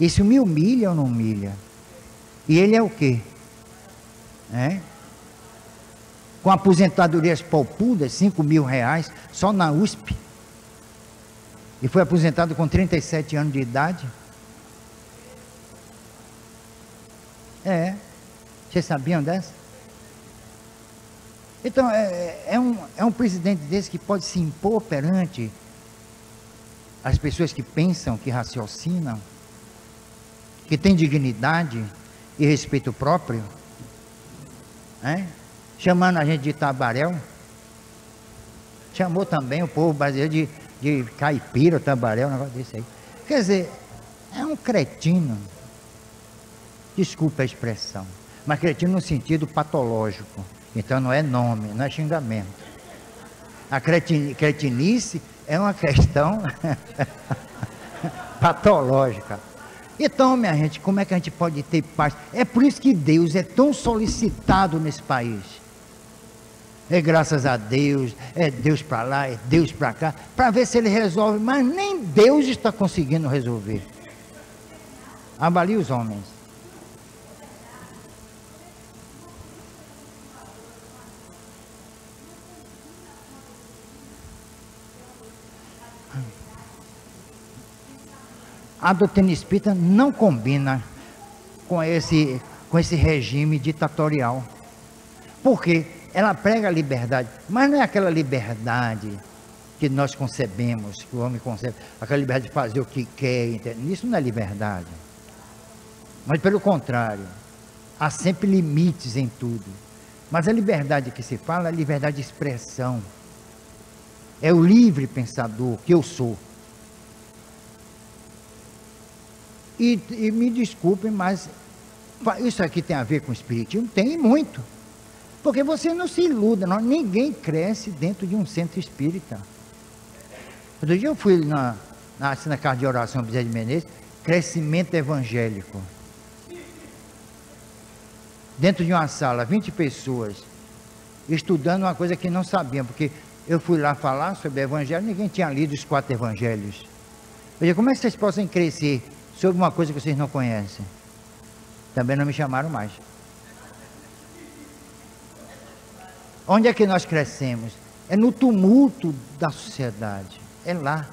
Isso me humilha ou não humilha? E ele é o quê? com aposentadorias poupudas, 5 mil reais, só na USP. E foi aposentado com 37 anos de idade. Vocês sabiam dessa? Então, é um presidente desse que pode se impor perante as pessoas que pensam, que raciocinam, que têm dignidade e respeito próprio, chamando a gente de tabaréu. Chamou também o povo brasileiro de caipira, tabaréu, um negócio desse aí. Quer dizer, é um cretino. Desculpa a expressão, mas cretino no sentido patológico. Então não é nome, não é xingamento. A cretinice é uma questão patológica. Então, minha gente, como é que a gente pode ter paz? É por isso que Deus é tão solicitado nesse país. É graças a Deus, é Deus para lá, é Deus para cá, para ver se ele resolve, mas nem Deus está conseguindo resolver. Avalie os homens. A doutrina espírita não combina com esse regime ditatorial. Porque ela prega a liberdade, mas não é aquela liberdade que nós concebemos, que o homem concebe, aquela liberdade de fazer o que quer, entende? Isso não é liberdade. Mas pelo contrário, há sempre limites em tudo. Mas a liberdade que se fala é a liberdade de expressão. É o livre pensador que eu sou. E me desculpem, mas isso aqui tem a ver com o espiritismo? Tem muito. Porque você não se iluda, não, ninguém cresce dentro de um centro espírita. Outro dia eu fui na casa de oração Bezerra de Menezes, crescimento evangélico. Dentro de uma sala, 20 pessoas, estudando uma coisa que não sabiam, porque eu fui lá falar sobre o evangelho, ninguém tinha lido os 4 evangelhos. Eu disse, como é que vocês possam crescer sobre uma coisa que vocês não conhecem? Também não me chamaram mais. Onde é que nós crescemos? É no tumulto da sociedade. É lá.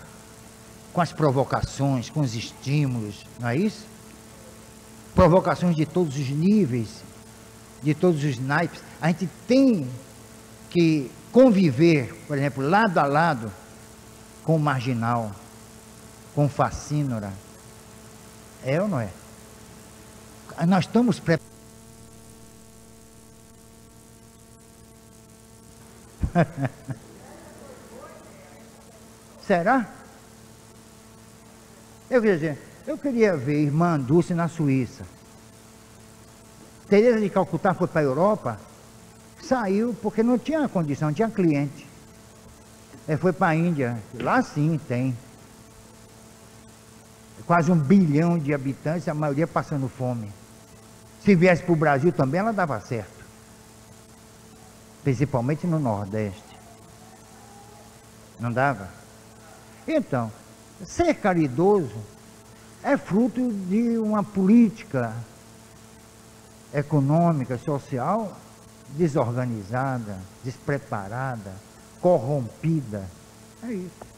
Com as provocações, com os estímulos, não é isso? Provocações de todos os níveis, de todos os naipes. A gente tem que conviver, por exemplo, lado a lado com o marginal, com o facínora. É ou não é? Nós estamos preparados. Será? Eu queria ver irmã Dulce na Suíça. Teresa de Calcutá foi para a Europa, saiu porque não tinha condição, não tinha cliente. Foi para a Índia, lá sim tem. Quase 1 bilhão de habitantes, a maioria passando fome. Se viesse para o Brasil também, ela dava certo. Principalmente no Nordeste. Não dava? Então, ser caridoso é fruto de uma política econômica, social, desorganizada, despreparada, corrompida. É isso.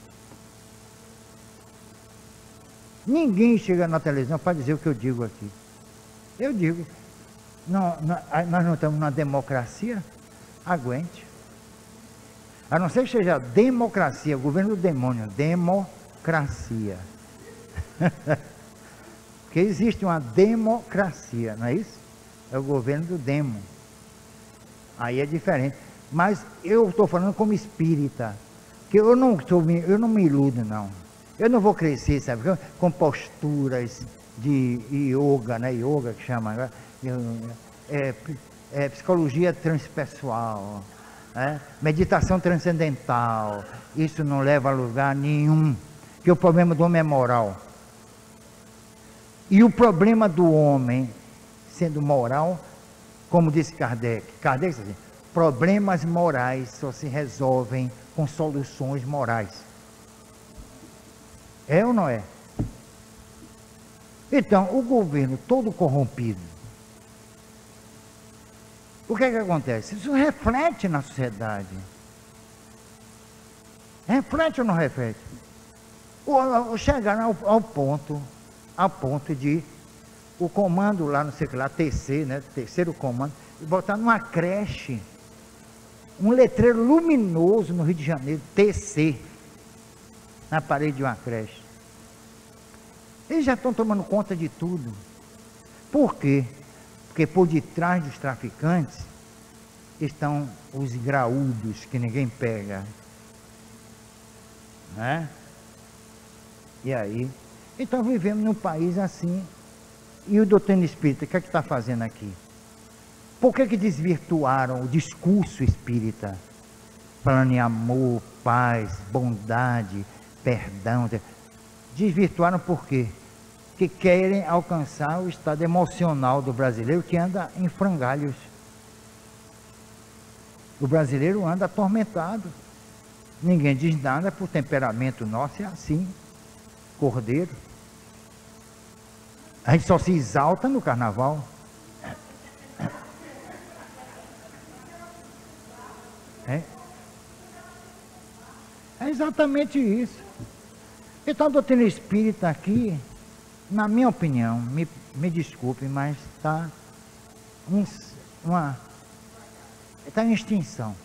Ninguém chega na televisão para dizer o que eu digo aqui. Eu digo, nós não estamos numa democracia, aguente. A não ser que seja democracia, governo do demônio, democracia. Porque existe uma democracia, não é isso? É o governo do demo. Aí é diferente. Mas eu estou falando como espírita, que eu não me iludo, não. Eu não vou crescer, sabe, com posturas de yoga, né? Yoga que chama, psicologia transpessoal, meditação transcendental. Isso não leva a lugar nenhum, que o problema do homem é moral. E o problema do homem, sendo moral, como disse Kardec disse assim, problemas morais só se resolvem com soluções morais. É ou não é? Então, o governo todo corrompido, O que é que acontece? Isso reflete na sociedade. Reflete ou não reflete? Chegaram ao ponto de o comando lá, não sei o que lá, TC, né? Terceiro comando, e botar numa creche um letreiro luminoso no Rio de Janeiro, TC, na parede de uma creche. Eles já estão tomando conta de tudo. Por quê? Porque por detrás dos traficantes estão os graúdos que ninguém pega, né? E aí, então vivemos num país assim. E o doutrina espírita, o que é que está fazendo aqui? Por que desvirtuaram o discurso espírita? Falando em amor, paz, bondade, perdão. Desvirtuaram por quê? Que querem alcançar o estado emocional do brasileiro, que anda em frangalhos. O brasileiro anda atormentado. Ninguém diz nada, por temperamento nosso é assim. Cordeiro. A gente só se exalta no carnaval. É exatamente isso. Então a doutrina espírita aqui, na minha opinião, me desculpe, mas está em extinção.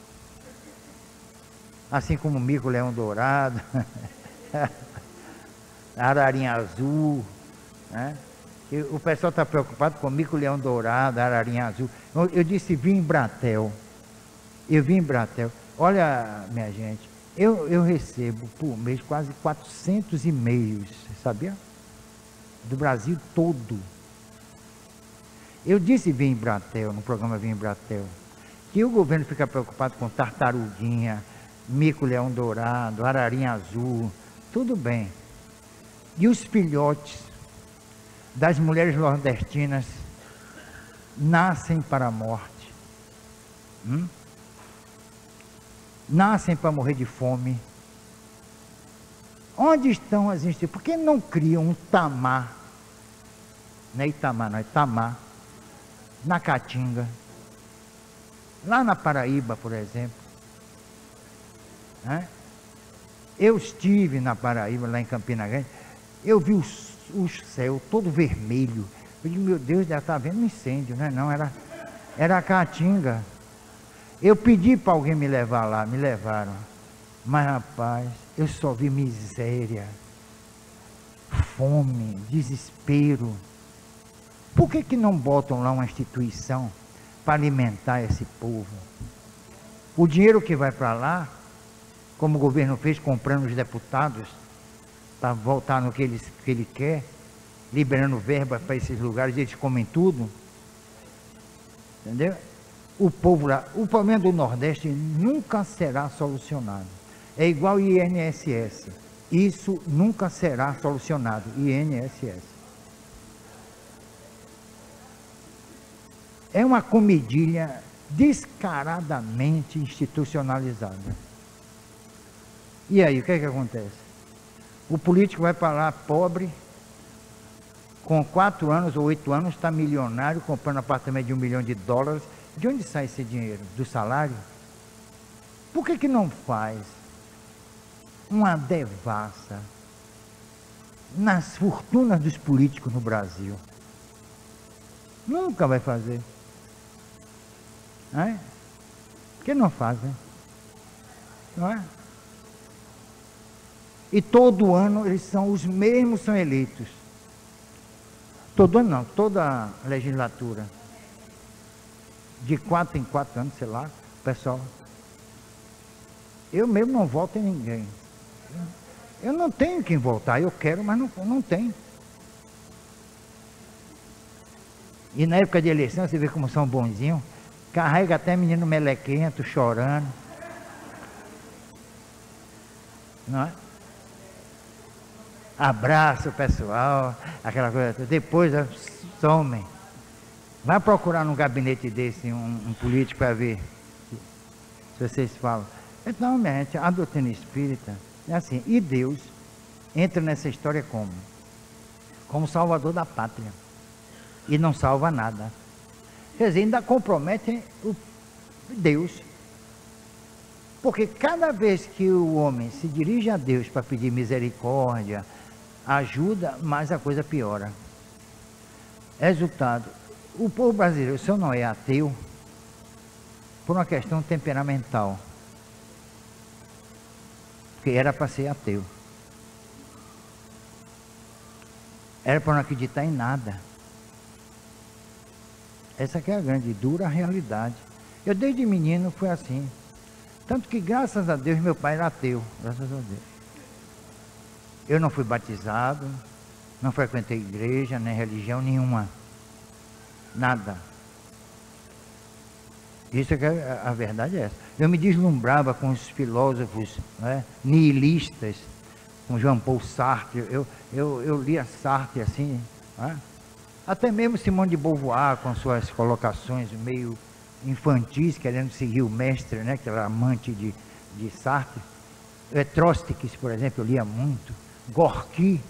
Assim como o mico-leão dourado, a ararinha azul, né? O pessoal está preocupado com o mico-leão dourado, a ararinha azul. Eu disse, vim em Bratel. Eu vim em Bratel. Olha, minha gente, eu recebo por mês quase 400 e-mails, sabia? Do Brasil todo. Eu disse vim em Bratel, no programa Vim em Bratel, que o governo fica preocupado com tartaruguinha, mico-leão dourado, ararinha azul, tudo bem. E os filhotes das mulheres nordestinas nascem para a morte. Nascem para morrer de fome. Onde estão as instituições? Por que não criam um Tamar? Não é Itamar, não é Tamar. Na Caatinga. Lá na Paraíba, por exemplo. Eu estive na Paraíba, lá em Campina Grande. Eu vi o céu todo vermelho. Eu disse, meu Deus, já está vendo um incêndio, né? Não, era a Caatinga. Eu pedi para alguém me levar lá, me levaram. Mas, rapaz, eu só vi miséria, fome, desespero. Por que não botam lá uma instituição para alimentar esse povo? O dinheiro que vai para lá, como o governo fez, comprando os deputados, para voltar no que ele quer, liberando verba para esses lugares, eles comem tudo. Entendeu? O povo lá, o problema do Nordeste nunca será solucionado. É igual INSS. Isso nunca será solucionado. INSS. É uma comidilha descaradamente institucionalizada. E aí, o que é que acontece? O político vai para lá pobre, com 4 anos ou 8 anos, está milionário, comprando apartamento de $1 milhão. De onde sai esse dinheiro? Do salário? Por que não faz uma devassa nas fortunas dos políticos no Brasil? Nunca vai fazer. Não é? Por que não fazem? Não é? E todo ano eles são os mesmos, são eleitos. Todo ano não, toda legislatura. De 4 em 4 anos, sei lá, pessoal. Eu mesmo não voto em ninguém. Eu não tenho quem votar, eu quero, mas não tenho. E na época de eleição, você vê como são bonzinhos. Carrega até menino melequento, chorando. Não é? Abraça o pessoal, aquela coisa. Depois somem. Vai procurar num gabinete desse um político para ver se vocês falam. Então, minha gente, a doutrina espírita é assim. E Deus entra nessa história como salvador da pátria. E não salva nada. Quer dizer, ainda comprometem o Deus. Porque cada vez que o homem se dirige a Deus para pedir misericórdia, ajuda, mais a coisa piora. Resultado, o povo brasileiro só não é ateu por uma questão temperamental. Porque era para ser ateu. Era para não acreditar em nada. Essa que é a grande e dura realidade. Eu desde menino fui assim. Tanto que graças a Deus meu pai era ateu. Graças a Deus. Eu não fui batizado, não frequentei igreja, nem religião nenhuma. Nada. Isso é que a verdade é essa. Eu me deslumbrava com os filósofos, né, nihilistas, com Jean Paul Sartre. Eu lia Sartre assim, né? Até mesmo Simone de Beauvoir, com suas colocações meio infantis, querendo seguir o mestre, né, que era amante de Sartre. Trotsky, por exemplo, eu lia muito. Gorky,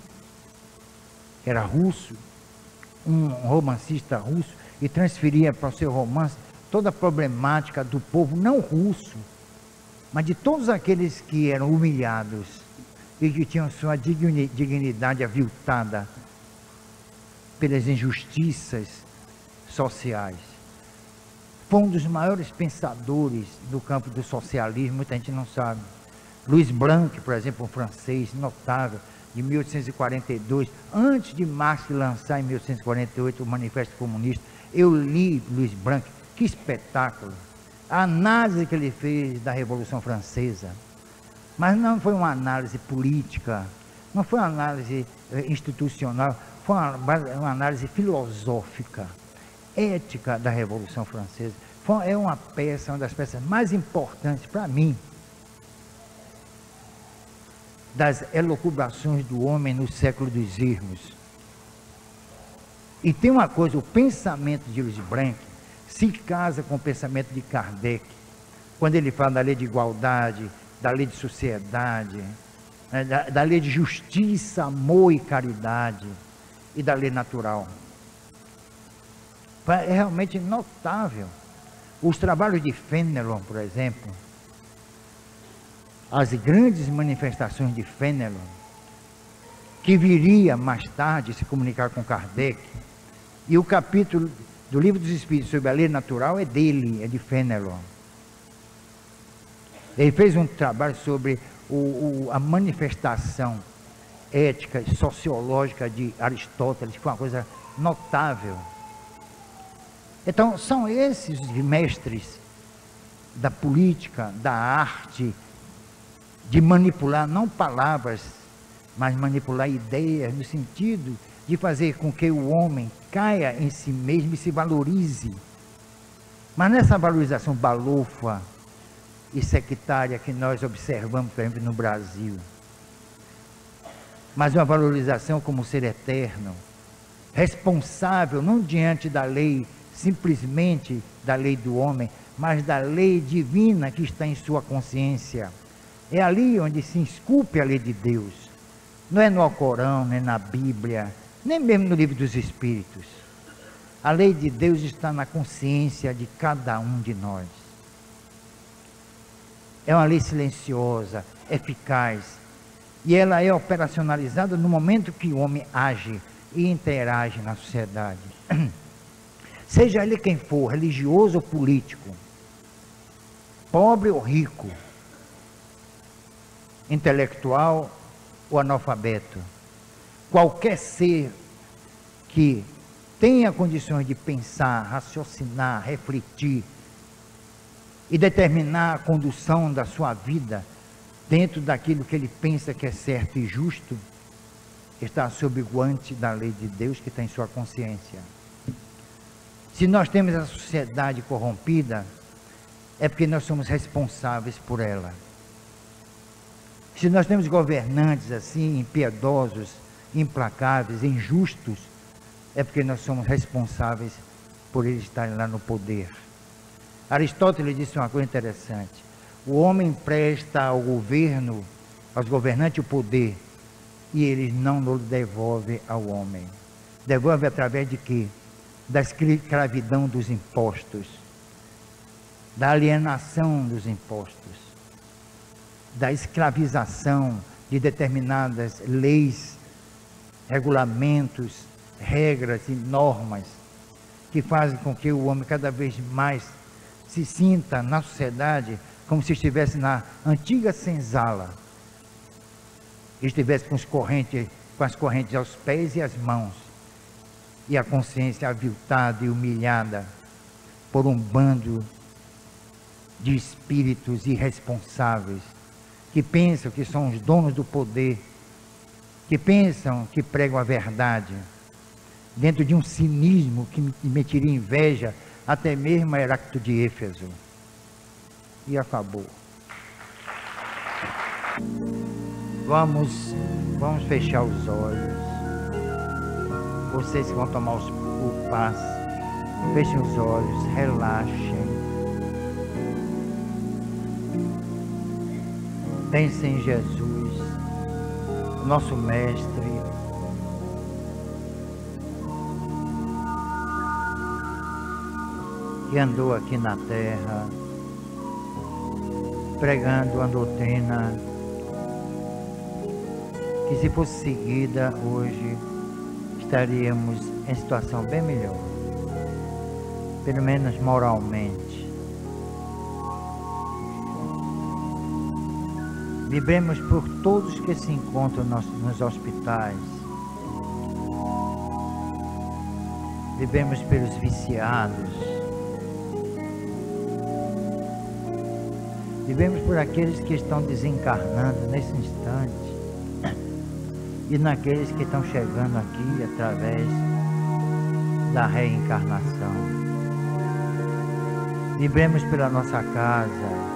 que era russo, um romancista russo, e transferia para o seu romance toda a problemática do povo não russo, mas de todos aqueles que eram humilhados e que tinham sua dignidade aviltada pelas injustiças sociais. Foi um dos maiores pensadores do campo do socialismo, muita gente não sabe. Louis Blanc, por exemplo, um francês notável, de 1842, antes de Marx lançar em 1848 o Manifesto Comunista, eu li Louis Blanc, que espetáculo! A análise que ele fez da Revolução Francesa, mas não foi uma análise política, não foi uma análise institucional, foi uma análise filosófica, ética da Revolução Francesa. É uma peça, uma das peças mais importantes para mim, das elucubrações do homem no século dos ermos. E tem uma coisa, o pensamento de Louis Blanc se casa com o pensamento de Kardec, quando ele fala da lei de igualdade, da lei de sociedade, né, da lei de justiça, amor e caridade, e da lei natural. É realmente notável. Os trabalhos de Fenelon, por exemplo, as grandes manifestações de Fenelon, que viria mais tarde se comunicar com Kardec, e o capítulo do Livro dos Espíritos sobre a lei natural é dele, é de Fenelon. Ele fez um trabalho sobre a manifestação ética e sociológica de Aristóteles, que foi uma coisa notável. Então, são esses os mestres da política, da arte, de manipular não palavras, mas manipular ideias, no sentido de fazer com que o homem caia em si mesmo e se valorize. Mas nessa valorização balofa e sectária que nós observamos, por exemplo, no Brasil, mas uma valorização como ser eterno, responsável não diante da lei, simplesmente da lei do homem, mas da lei divina que está em sua consciência. É ali onde se esculpe a lei de Deus. Não é no Alcorão, nem na Bíblia, nem mesmo no Livro dos Espíritos. A lei de Deus está na consciência de cada um de nós. É uma lei silenciosa, eficaz, e ela é operacionalizada no momento que o homem age e interage na sociedade. Seja ele quem for, religioso ou político, pobre ou rico, intelectual ou analfabeto, qualquer ser que tenha condições de pensar, raciocinar, refletir e determinar a condução da sua vida dentro daquilo que ele pensa que é certo e justo, está sob o guante da lei de Deus que está em sua consciência. Se nós temos a sociedade corrompida, é porque nós somos responsáveis por ela. Se nós temos governantes assim, impiedosos, implacáveis, injustos, é porque nós somos responsáveis por eles estarem lá no poder. Aristóteles disse uma coisa interessante: o homem empresta ao governo, aos governantes o poder, e eles não o devolvem ao homem. Devolve através de quê? da escravidão dos impostos, da alienação dos impostos, da escravização de determinadas leis, regulamentos, regras e normas que fazem com que o homem cada vez mais se sinta na sociedade como se estivesse na antiga senzala, estivesse com as correntes aos pés e às mãos, e a consciência aviltada e humilhada por um bando de espíritos irresponsáveis, que pensam que são os donos do poder, que pensam que pregam a verdade, dentro de um cinismo que meteria inveja até mesmo a Heráclito de Éfeso. E acabou. Vamos fechar os olhos. Vocês que vão tomar o passe, fechem os olhos, relaxem. Pensem em Jesus, nosso Mestre, que andou aqui na terra, pregando uma doutrina que, se fosse seguida hoje, estaríamos em situação bem melhor, pelo menos moralmente. Vibremos por todos que se encontram nos hospitais. Vibremos pelos viciados. Vivemos por aqueles que estão desencarnando nesse instante e naqueles que estão chegando aqui através da reencarnação. Vibremos pela nossa casa,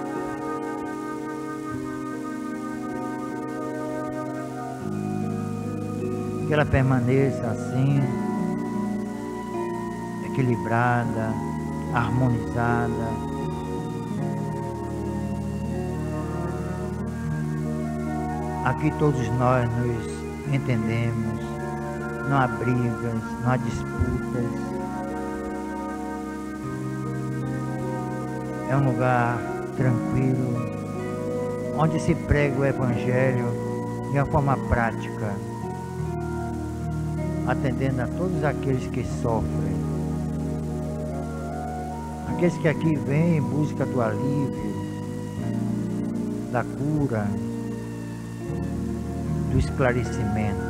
que ela permaneça assim, equilibrada, harmonizada. Aqui todos nós nos entendemos, não há brigas, não há disputas. É um lugar tranquilo, onde se prega o Evangelho de uma forma prática, atendendo a todos aqueles que sofrem, aqueles que aqui vêm em busca do alívio, da cura, do esclarecimento.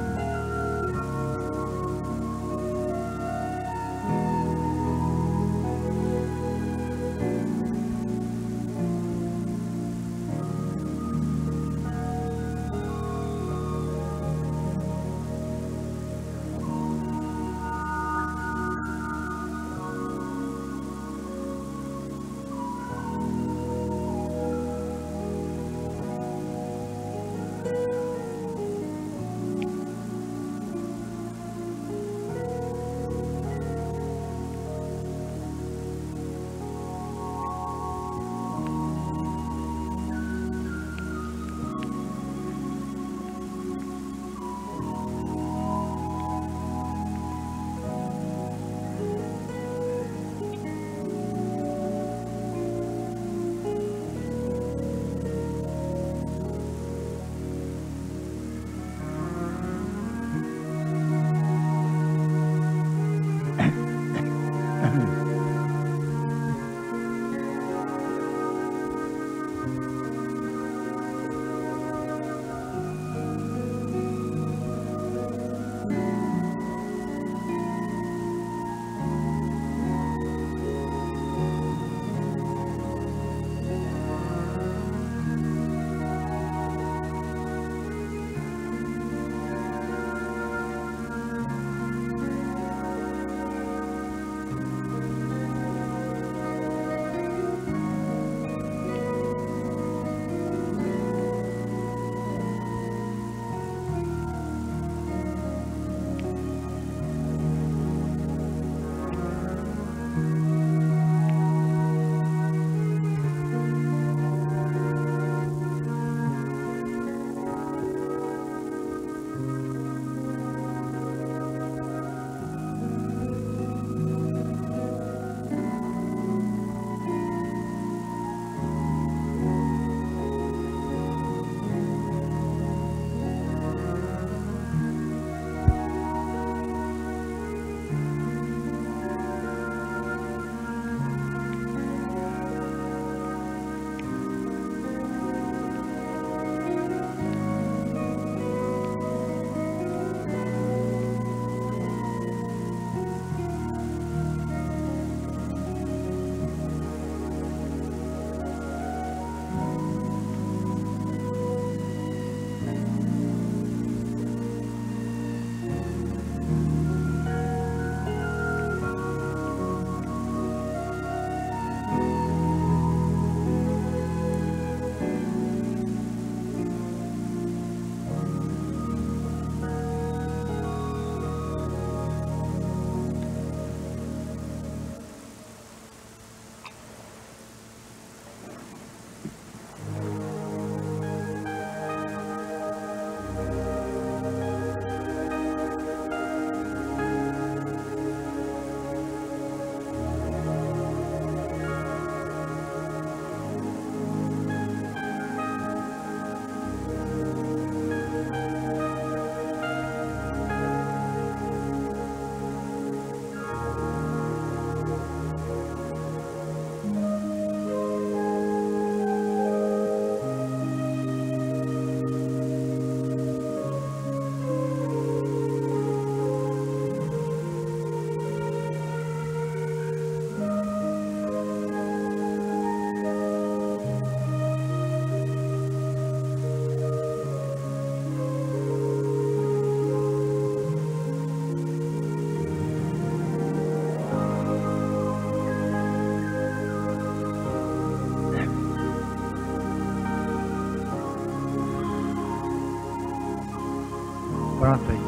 Pronto aí.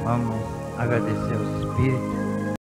Vamos agradecer aos espíritos